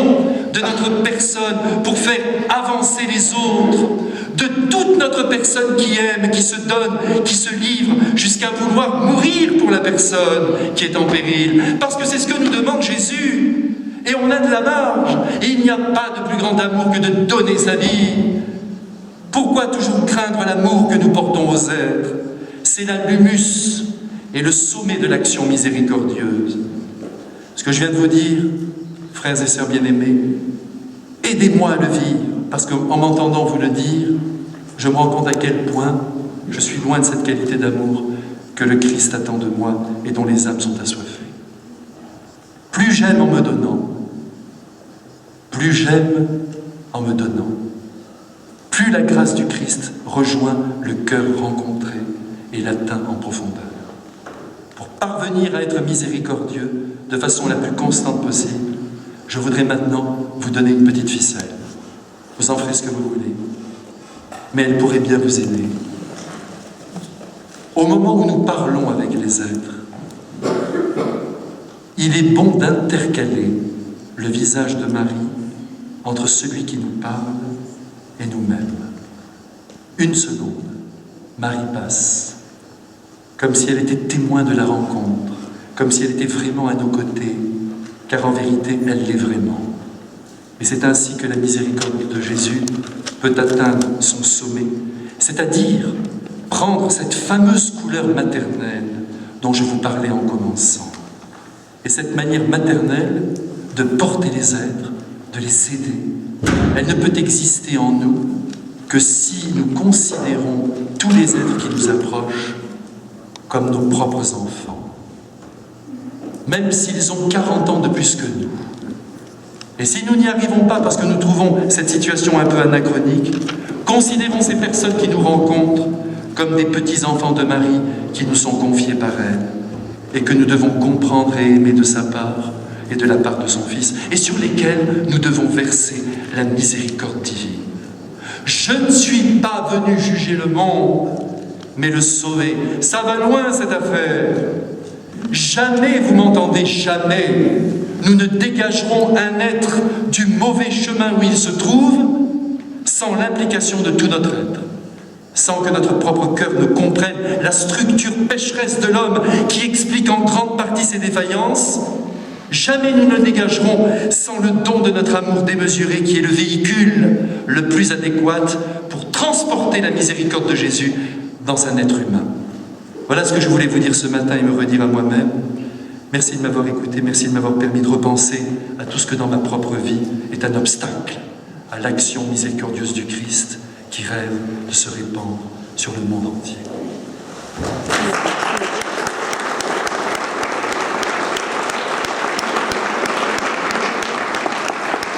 Speaker 1: de notre personne pour faire avancer les autres. De toute notre personne qui aime, qui se donne, qui se livre, jusqu'à vouloir mourir pour la personne qui est en péril. Parce que c'est ce que nous demande Jésus. Et on a de la marge. Et il n'y a pas de plus grand amour que de donner sa vie. Pourquoi toujours craindre l'amour que nous portons aux êtres? C'est la lumus et le sommet de l'action miséricordieuse. Ce que je viens de vous dire, frères et sœurs bien-aimés, aidez-moi à le vivre, parce qu'en m'entendant vous le dire, je me rends compte à quel point je suis loin de cette qualité d'amour que le Christ attend de moi et dont les âmes sont assoiffées. Plus j'aime en me donnant, plus j'aime en me donnant. Plus la grâce du Christ rejoint le cœur rencontré et l'atteint en profondeur. Pour parvenir à être miséricordieux de façon la plus constante possible, je voudrais maintenant vous donner une petite ficelle. Vous en ferez ce que vous voulez, mais elle pourrait bien vous aider. Au moment où nous parlons avec les êtres, il est bon d'intercaler le visage de Marie entre celui qui nous parle et nous-mêmes. Une seconde, Marie passe, comme si elle était témoin de la rencontre, comme si elle était vraiment à nos côtés, car en vérité, elle l'est vraiment. Et c'est ainsi que la miséricorde de Jésus peut atteindre son sommet, c'est-à-dire prendre cette fameuse couleur maternelle dont je vous parlais en commençant. Et cette manière maternelle de porter les êtres, de les aider. Elle ne peut exister en nous que si nous considérons tous les êtres qui nous approchent comme nos propres enfants, même s'ils ont 40 ans de plus que nous. Et si nous n'y arrivons pas parce que nous trouvons cette situation un peu anachronique, considérons ces personnes qui nous rencontrent comme des petits-enfants de Marie qui nous sont confiés par elle et que nous devons comprendre et aimer de sa part et de la part de son Fils, et sur lesquels nous devons verser la miséricorde divine. Je ne suis pas venu juger le monde, mais le sauver. Ça va loin, cette affaire. Jamais, vous m'entendez, jamais, nous ne dégagerons un être du mauvais chemin où il se trouve sans l'implication de tout notre être, sans que notre propre cœur ne comprenne la structure pécheresse de l'homme qui explique en grande partie ses défaillances. Jamais nous ne dégagerons sans le don de notre amour démesuré qui est le véhicule le plus adéquat pour transporter la miséricorde de Jésus dans un être humain. Voilà ce que je voulais vous dire ce matin et me redire à moi-même. Merci de m'avoir écouté, merci de m'avoir permis de repenser à tout ce que dans ma propre vie est un obstacle à l'action miséricordieuse du Christ qui rêve de se répandre sur le monde entier.